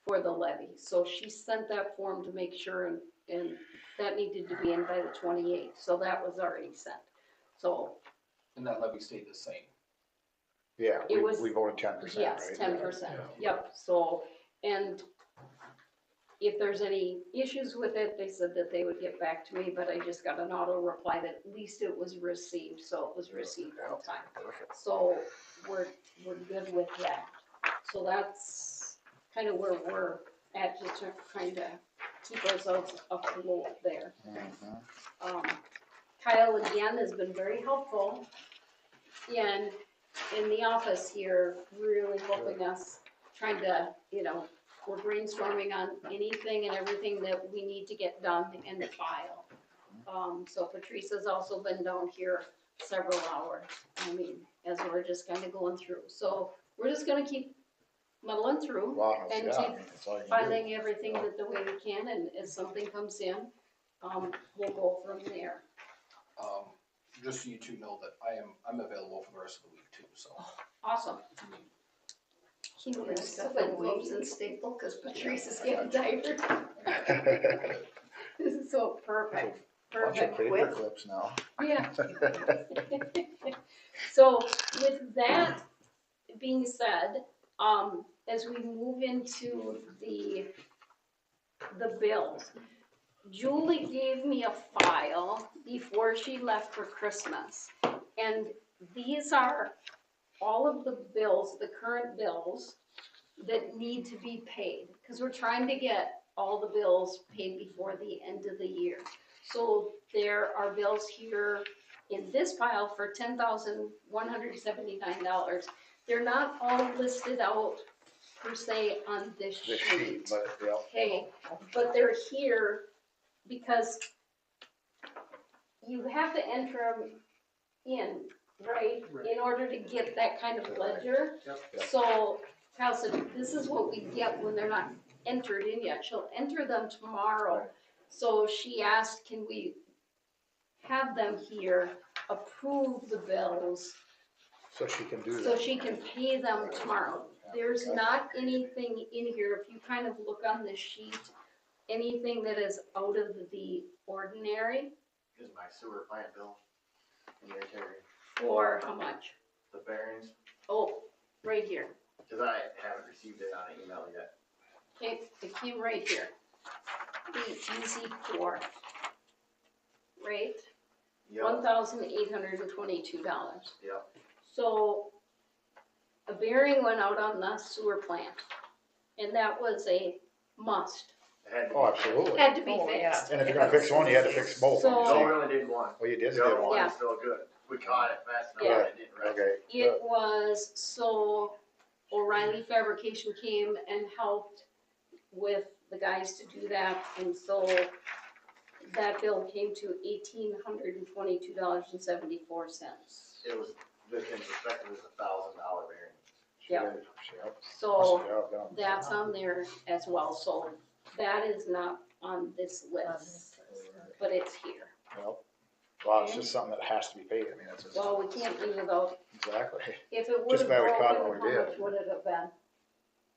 for the levy. So she sent that form to make sure, and that needed to be in by the 28th, so that was already sent. So. And that levy stayed the same. Yeah, It was- we voted 10%, right? Yes, 10%, yep, so, and if there's any issues with it, they said that they would get back to me, but I just got an auto reply that at least it was received, so it was received on time. So we're good with that. So that's kind of where we're at, just trying to keep ourselves afloat there. Mhm. Kyle again has been very helpful in the office here, really helping us, trying to, we're brainstorming on anything and everything that we need to get done in the file. So Patrice has also been down here several hours, as we're just kind of going through. So we're just gonna keep muddling through Wow, and yeah, keep that's all you can do. filing everything that the way we can, and if something comes in, we'll go from there. Just so you two know that I'm available for the rest of the week too, so. Awesome. Can you use the envelopes and staple, cause Patrice is getting tired. This is so perfect, Bunch of perfect. paper clips now. Yeah. So with that being said, as we move into the bills, Julie gave me a file before she left for Christmas. And these are all of the bills, the current bills that need to be paid. Because we're trying to get all the bills paid before the end of the year. So there are bills here in this pile for $10,179. They're not all listed out per se on this This sheet. sheet, but, yeah. Okay, but they're here because you have to enter them in, right? In order to get that kind of ledger. Yep. So Kyle said, this is what we get when they're not entered in yet. She'll enter them tomorrow. So she asked, can we have them here, approve the bills, So she can do so that. she can pay them tomorrow. There's not anything in here, if you kind of look on this sheet, anything that is out of the ordinary. Is my sewer plant bill in there, Terry? For how much? The bearings? Oh, right here. Cause I haven't received it on an email yet. Okay, it came right here. The easy core. Right? Yep, $1,822. yep. So a bearing went out on the sewer plant, and that was a must. It had to be. Oh, absolutely. Had to be Oh, yeah. fixed. And if you're gonna fix one, you had to fix both. So- No, we only did one. Well, you did The other do one. one Yeah. is still good. We caught it fast enough, Yeah. and it didn't wreck. Okay. It was, so O'Reilly Fabrication came and helped with the guys to do that, and so that bill came to $1,822.74. It was, in perspective, it was $1,000 bearing. Yeah. Yep. So Yeah, yeah. that's on there as well, so that is not on this list, but it's here. Yep. Well, it's just something that has to be paid. I mean, that's just, Well, we can't do without, exactly. if it would Just have glad we caught broken, it when we how did. much would it have been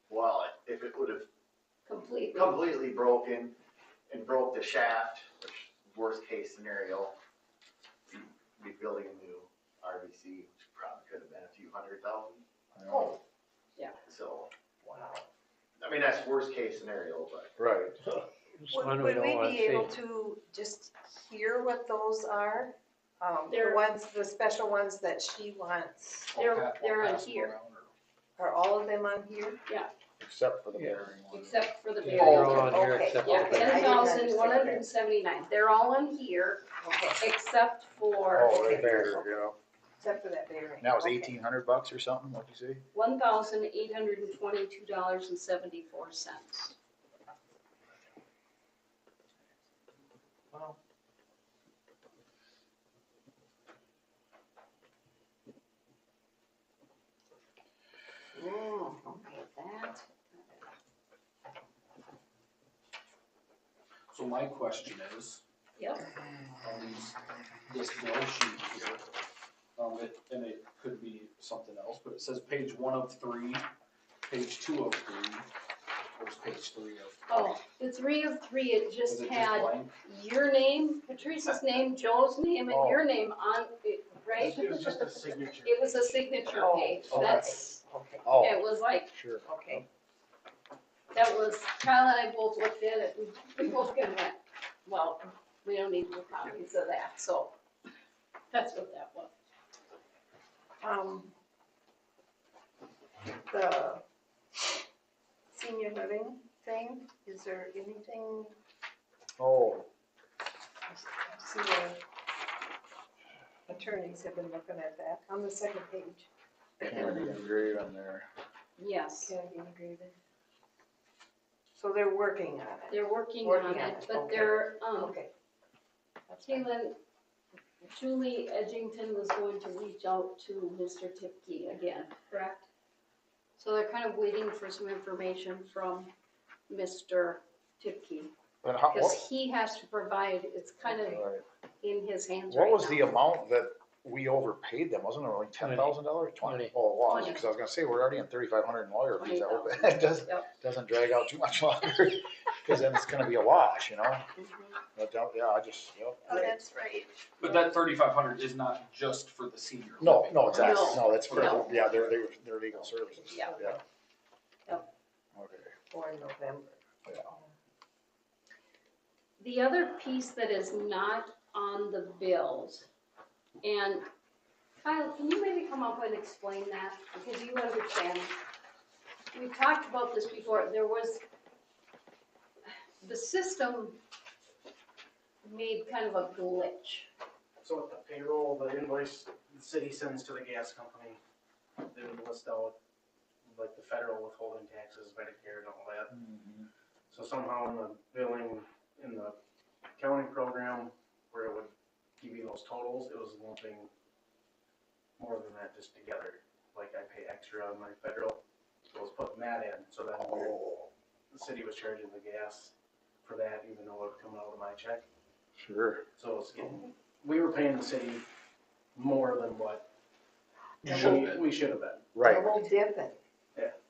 Well, if it would have completely? completely broken and broke the shaft, which worst case scenario, be building a new RVC, which probably could have been a few $100,000. Oh, yeah. So, wow. I mean, that's worst case scenario, but Right. It's one we Would don't we wanna be see. able to just hear what those are? the special ones that she wants, They're on here, are all of them on here? Except for the bearing one. except for the Yeah, bearing. they're all on here Okay. except Yeah, for the I didn't 10,179, they're all on here, Okay, except for Oh, right there, yeah. except for that bearing. And that was Okay. $1,800 or something, what'd you say? $1,822.74. Wow. Oh, okay, that. So my question is, Yep. on this bill sheet here, and it could be something else, but it says page 1 of 3, page 2 of 3. Where's page 3 of? Oh, the 3 of 3, it Is just it had blank? your name, Patrice's name, Joe's name, and your name on it, right? It was just a signature. It was a signature Oh, page, okay. that's, Okay, Oh, it was like, sure. okay. that was, Kyle and I both looked at it, and we both kind of went, well, we don't need more copies of that, so that's what that was. The senior living thing, is there anything, Oh, I see the attorneys have been looking at that, on the second page, Kennedy engraving there. Yes, Kennedy engraving. So they're working on it, they're working Working on on it, it, but okay. they're, okay. That's fine. Caitlin, Julie Edgington was going to reach out to Mr. Tipke again, correct? So they're kind of waiting for some information from Mr. Tipke, And how, because he has to provide, it's kind of right. in his hands right What now. was the amount that we overpaid them? Wasn't it like $10,000? 20? Oh, it was, 20. because I was gonna say, we're already in 3,500 in lawyer fees. I hope 20,000. it doesn't, Yep. doesn't drag out too much longer, because then it's gonna be a wash, you know? Mhm. But, yeah, I just, yep. Oh, that's right. But that 3,500 is not just for the senior. No, living. no, exactly. No. No, that's for, No. yeah, they're legal services. Yeah. Yeah. Yep. Okay, For November. yeah. The other piece that is not on the bills, and Kyle, can you maybe come up and explain that, because you understand. We've talked about this before, there was, the system made kind of a glitch. So with the payroll, the invoice the city sends to the gas company, they would list out like the federal withholding taxes, Medicare and all that. Mhm. So somehow in the billing, in the accounting program, where it would give you those totals, it was lumping more than that just together. Like I pay extra on my federal, so it was putting that in, so then the city was charging the gas for that, even though it was coming out of my check. Sure. So it was getting, we were paying the city more than what we should have been. Right. Double dipping.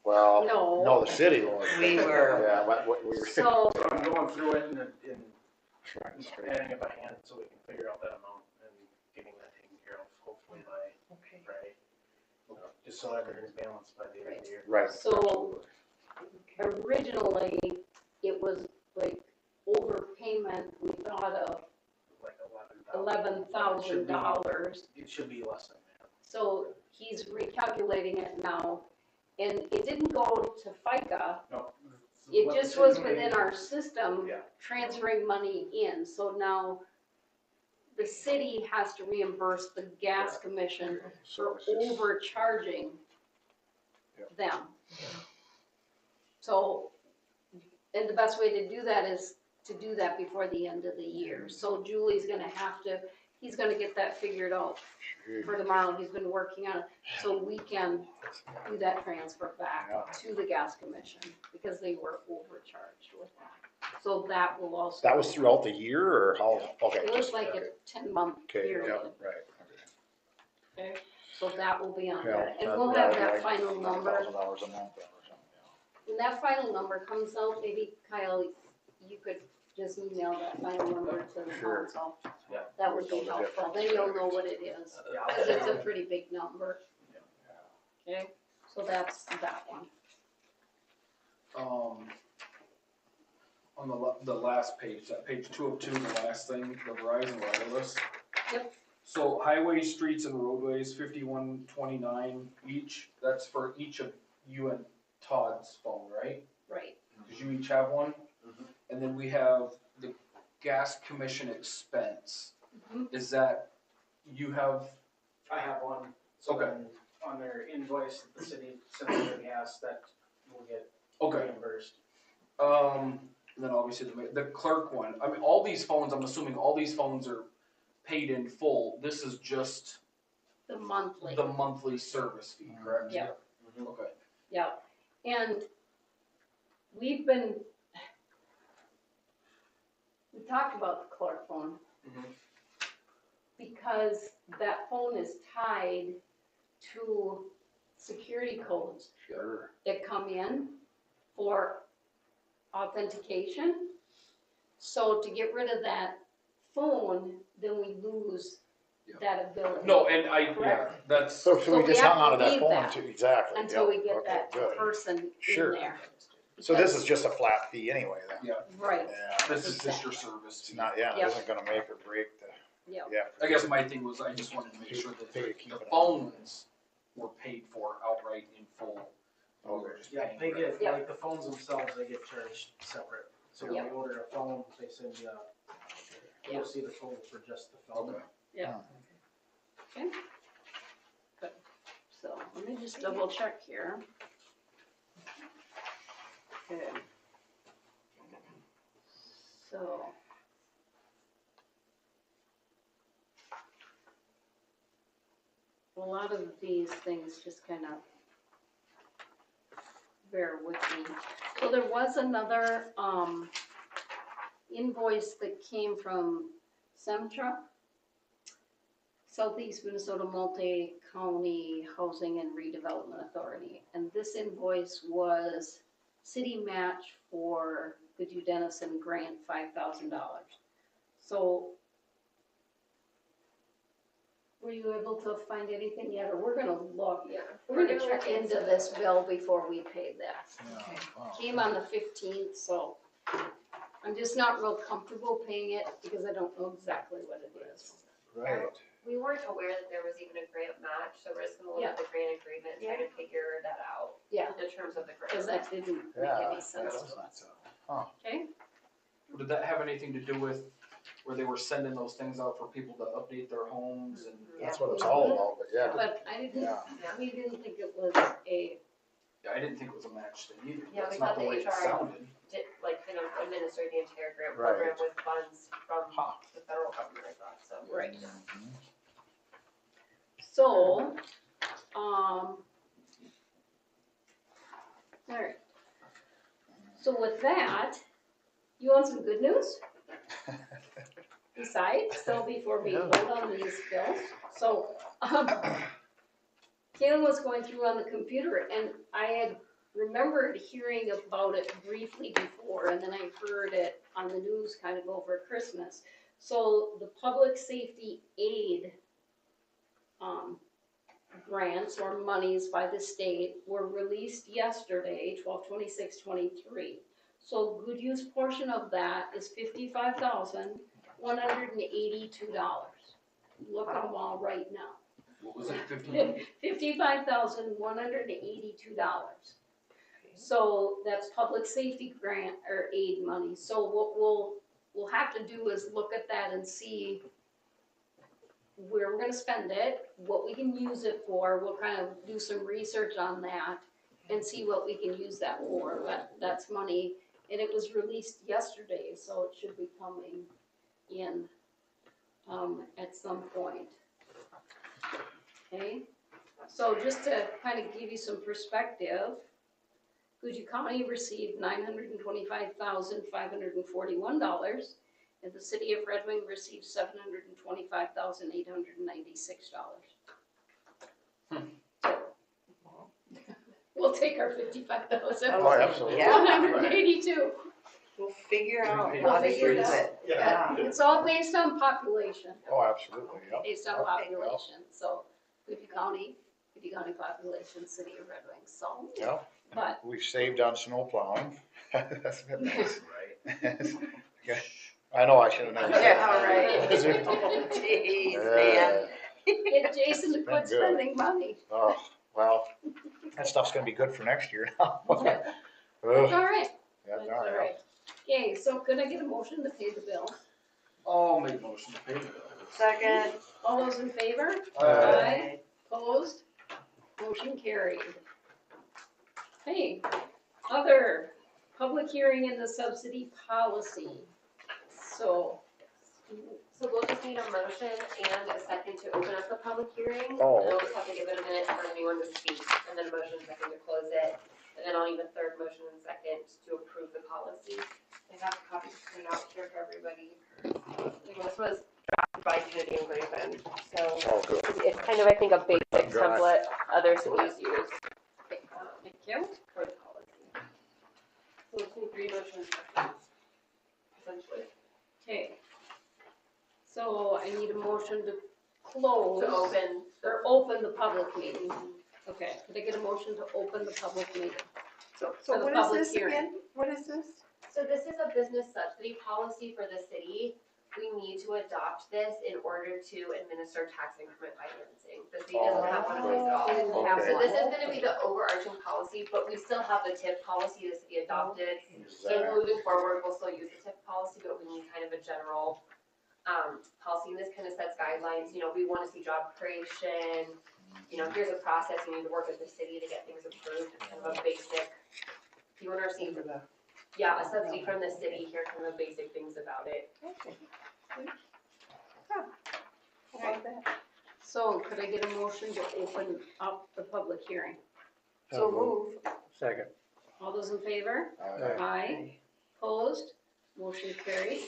Well, No. no, the city was. We were. Yeah, what we were. So, So I'm going through it and Trying to straighten. adding it by hand so we can figure out that amount and getting that taken care of hopefully by Okay. Friday. Just so everything's balanced by the end of the year. Right. So- originally, it was like overpayment, we thought of Like $11,000. It should be less than that. So he's recalculating it now, and it didn't go to FICA, No. it what the just was city within made- our system, Yeah. transferring money in. So now the city has to reimburse the gas commission So for it's just- overcharging Yep. them. So, and the best way to do that is to do that before the end of the year. So Julie's gonna have to, he's gonna get that figured out for tomorrow, he's been working on it, so we can do that transfer back to the gas commission, because they were overcharged with that. So that will also. That was throughout the year or how? Okay. It was just- like a 10-month Okay, period. yeah, right, okay. Okay, so that will be on Yeah, there, and that- we'll yeah, have that'd be that like final number. $1,000 a month then or something, yeah. When that final number comes out, maybe Kyle, you could just email that final number to the Sure. council. Yeah. That would be Tell the helpful, difference. then you'll know what it is, Yeah. because it's a pretty big number. Okay, so that's that one. On the last page, that page 2 of 2, the last thing, the Verizon wireless. Yep. So highways, streets and roadways, 5129 each, that's for each of you and Todd's phone, right? Right. Cause you each have one? Mhm. And then we have the gas commission expense. Mhm. Is that, you have, I have one, so Okay. then on their invoice, that the city sends their gas, that will get okay. reimbursed. And then obviously the clerk one, I mean, all these phones, I'm assuming all these phones are paid in full. This is just The monthly. the monthly service fee, correct? Yeah. Okay. Yeah, and we talked about the clerk phone. Mhm. Because that phone is tied to security codes Sure. that come in for authentication. So to get rid of that phone, then we lose Yeah. that ability. No, and yeah, Correct. that's, So So we we just have hung on to to that leave phone that too, exactly. until we Yep. get Okay, that good. person in Sure. there. So this Because- is just a flat fee anyway then? yeah, Right, Yeah. this is just your service It's fee. not, yeah, it Yep. isn't gonna make or break the, yeah. yeah. I guess my thing was I just wanted to make sure that Pay to keep the it on. phones were paid for outright in full. We were just Yeah, paying they for it. get, Yeah. like the phones themselves, they get charged separate. So when Yeah. you order a phone, they send you, Yeah. you'll see the total for just the phone. Okay. So let me just double check here. Okay. So. A lot of these things just kind of bear with me. So there was another, invoice that came from Semtra, Southeast Minnesota Multi-County Housing and Redevelopment Authority. And this invoice was city match for Goodhue Dennison grant, $5,000. So were you able to find anything yet, or we're gonna look, we're gonna check into this bill before we pay this. Yeah, wow. Came on the 15th, so I'm just not real comfortable paying it because I don't know exactly what it is. Right. We weren't aware that there was even a grant match, so we're just gonna look at the grant agreement, try to figure that out Yeah, in terms of the grant. because that didn't make Yeah. any sense to us. Okay? Did that have anything to do with where they were sending those things out for people to update their homes and? That's what it's all about, but yeah. But I didn't, Yeah. we didn't think it was a, Yeah, I didn't think it was a match thing either. Yeah, That's we not thought the the way it HR sounded. Did, like, kind of administer the entire grant Right. program with funds from Huh. the federal government, I thought, so. right. So, alright. So with that, you want some good news? Besides, so before we vote on these bills, so, Kayla was going through on the computer and I had remembered hearing about it briefly before, and then I heard it on the news kind of over Christmas. So the public safety aid, grants or monies by the state were released yesterday, 12/26/23. So Goodhue's portion of that is $55,182. Look at them all right now. What was it, 50? $55,182. So that's public safety grant or aid money. So what we'll have to do is look at that and see where we're gonna spend it, what we can use it for. We'll kind of do some research on that and see what we can use that for. But that's money, and it was released yesterday, so it should be coming in at some point. Okay, so just to kind of give you some perspective, Goodhue County received $925,541, and the city of Red Wing received $725,896. We'll take our 55,000. Oh, absolutely. Yeah. 182. We'll figure out We'll how to figure it use out. it. Yeah. It's all based on population, Oh, absolutely, yep. based on population, so Goodhue County population, city of Red Wing, so, Yeah, but, we've saved on snow plowing. That's been nice. Right. Okay. I know, I should have never said Yeah, that. all right. Jeez, man. Get Jason to Been quit good. spending money. Oh, well, that stuff's gonna be good for next year now. That's Ugh, all right. yeah, That's no, all yeah. right. Okay, so could I get a motion to pay the bill? I'll make motion to pay the bill. Second. All those in favor? Aye. Opposed? Motion carried. Hey, other public hearing in the subsidy policy. So, So we'll just need a motion and a second to open up the public hearing. Oh. And we'll just have to give it a minute for anyone to speak, and then a motion second to close it. And then I'll need a third motion and second to approve the policy. I have copies printed out here for everybody. This was drafted by Kennedy and Griffin, so Oh, good. it's kind of, I think, a basic Good. template other cities use thank you. for the policy. So it's need 3 motions, essentially. Okay. So I need a motion to close. To open. Or open the public meeting. Okay, could I get a motion to open the public meeting? For So the what is public this hearing. again? What is this? So this is a business subsidy policy for the city. We need to adopt this in order to administer tax increment financing. The city doesn't have one of these at all. It didn't have So one. this is gonna be the overarching policy, but we still have the TIP policy the city adopted. So moving forward, we'll still use the TIP policy, but we need kind of a general, policy. And this kind of sets guidelines, you know, we wanna see job creation, you know, here's a process, you need to work with the city to get things approved, it's kind of a basic. If you wanna receive, yeah, a subsidy from the city, here are kind of the basic things about it. So could I get a motion to open up the public hearing? So move. Second. All those in favor? Aye. Aye. Opposed? Motion carried.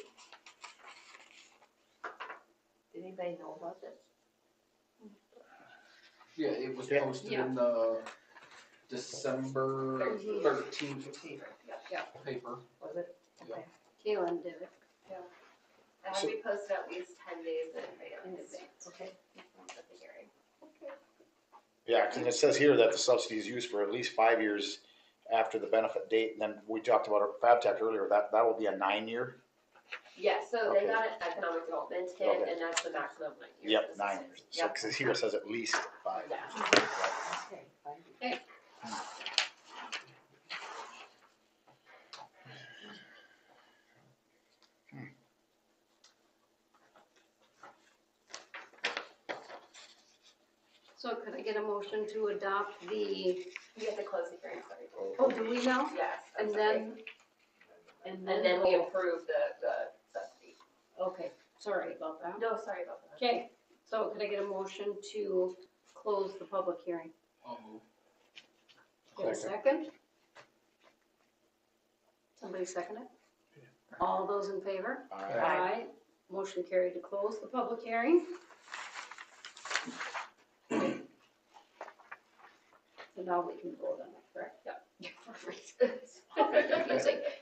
Did anybody know about this? Yeah, it was Yeah. posted Yeah. in the December 13th. 13th Yeah. paper. Was it? Yeah. Kaylin did it. It has to be posted at least 10 days in advance. Okay. Of the hearing. Yeah, 'cause it says here that the subsidy is used for at least 5 years after the benefit date, and then we talked about our FabTech earlier, that will be a 9-year? Yes, so Okay. they got an economic development hit, Okay. and that's the maximum 9 years. Yep, 9 years. So, 'cause here it says at least 5. Yeah. Okay. So could I get a motion to adopt the, We have to close the hearing, sorry. oh, do we now? Yes. I'm And sorry. then? And then we approve the subsidy. Okay, sorry about that. No, sorry about that. Okay, so could I get a motion to close the public hearing? I'll move. Get a second? Somebody second it? All those in favor? Aye. Motion carried to close the public hearing. So now we can vote on it, correct? Yeah. Confusing.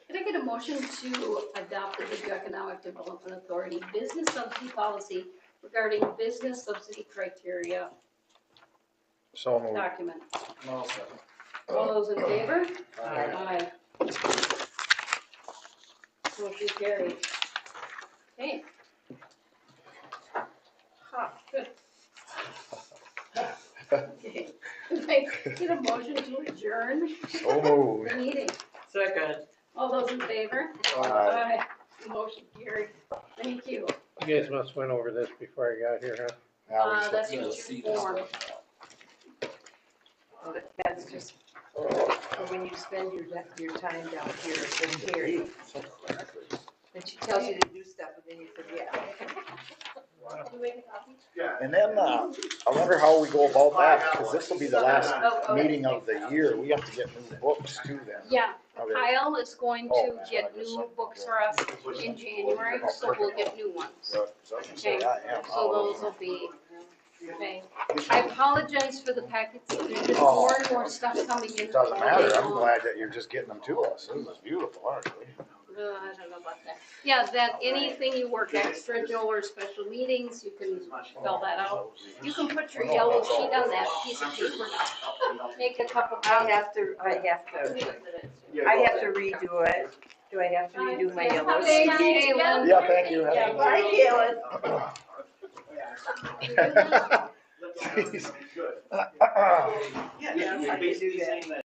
Can I get a motion to adopt the Big Economic Development Authority business subsidy policy regarding business subsidy criteria So moved. document? I'll second. All those in favor? Aye. Aye. Motion carried. Okay. Ha, good. Okay. Can I get a motion to adjourn So moved. the meeting? Second. All those in favor? Aye. Motion carried. Thank you. You guys must went over this before I got here, huh? Now we just That's Yeah, just see your this form. stuff. That's just, when you spend your time down here, it's here. And she tells you to do stuff and then you forget. Can you make a copy? Yeah. And then, I wonder how we go about that, because this will be the last Oh, meeting of the year. We have to get new books too then. Yeah, Okay. Kyle is going Oh, to that's get right, I guess new so. books for us in January, so we'll get new ones. So I can say Okay, I am. so those will be, okay. I apologize for the packets, there's just Oh. more and more stuff coming in. Doesn't all matter, day I'm long. glad that you're just getting them to us. This is beautiful, actually. I don't know about that. Yeah, that anything you work extra, Joe, or special meetings, you can fill that out. You can put your yellow sheet on that piece of paper. Make a couple I copies. have to redo it. Do I have to redo my yellow Thank sheet? you, Caitlin. Yeah, thank you. Yeah, Bye, Caitlin. Jeez. Yeah, Yeah, I can do that.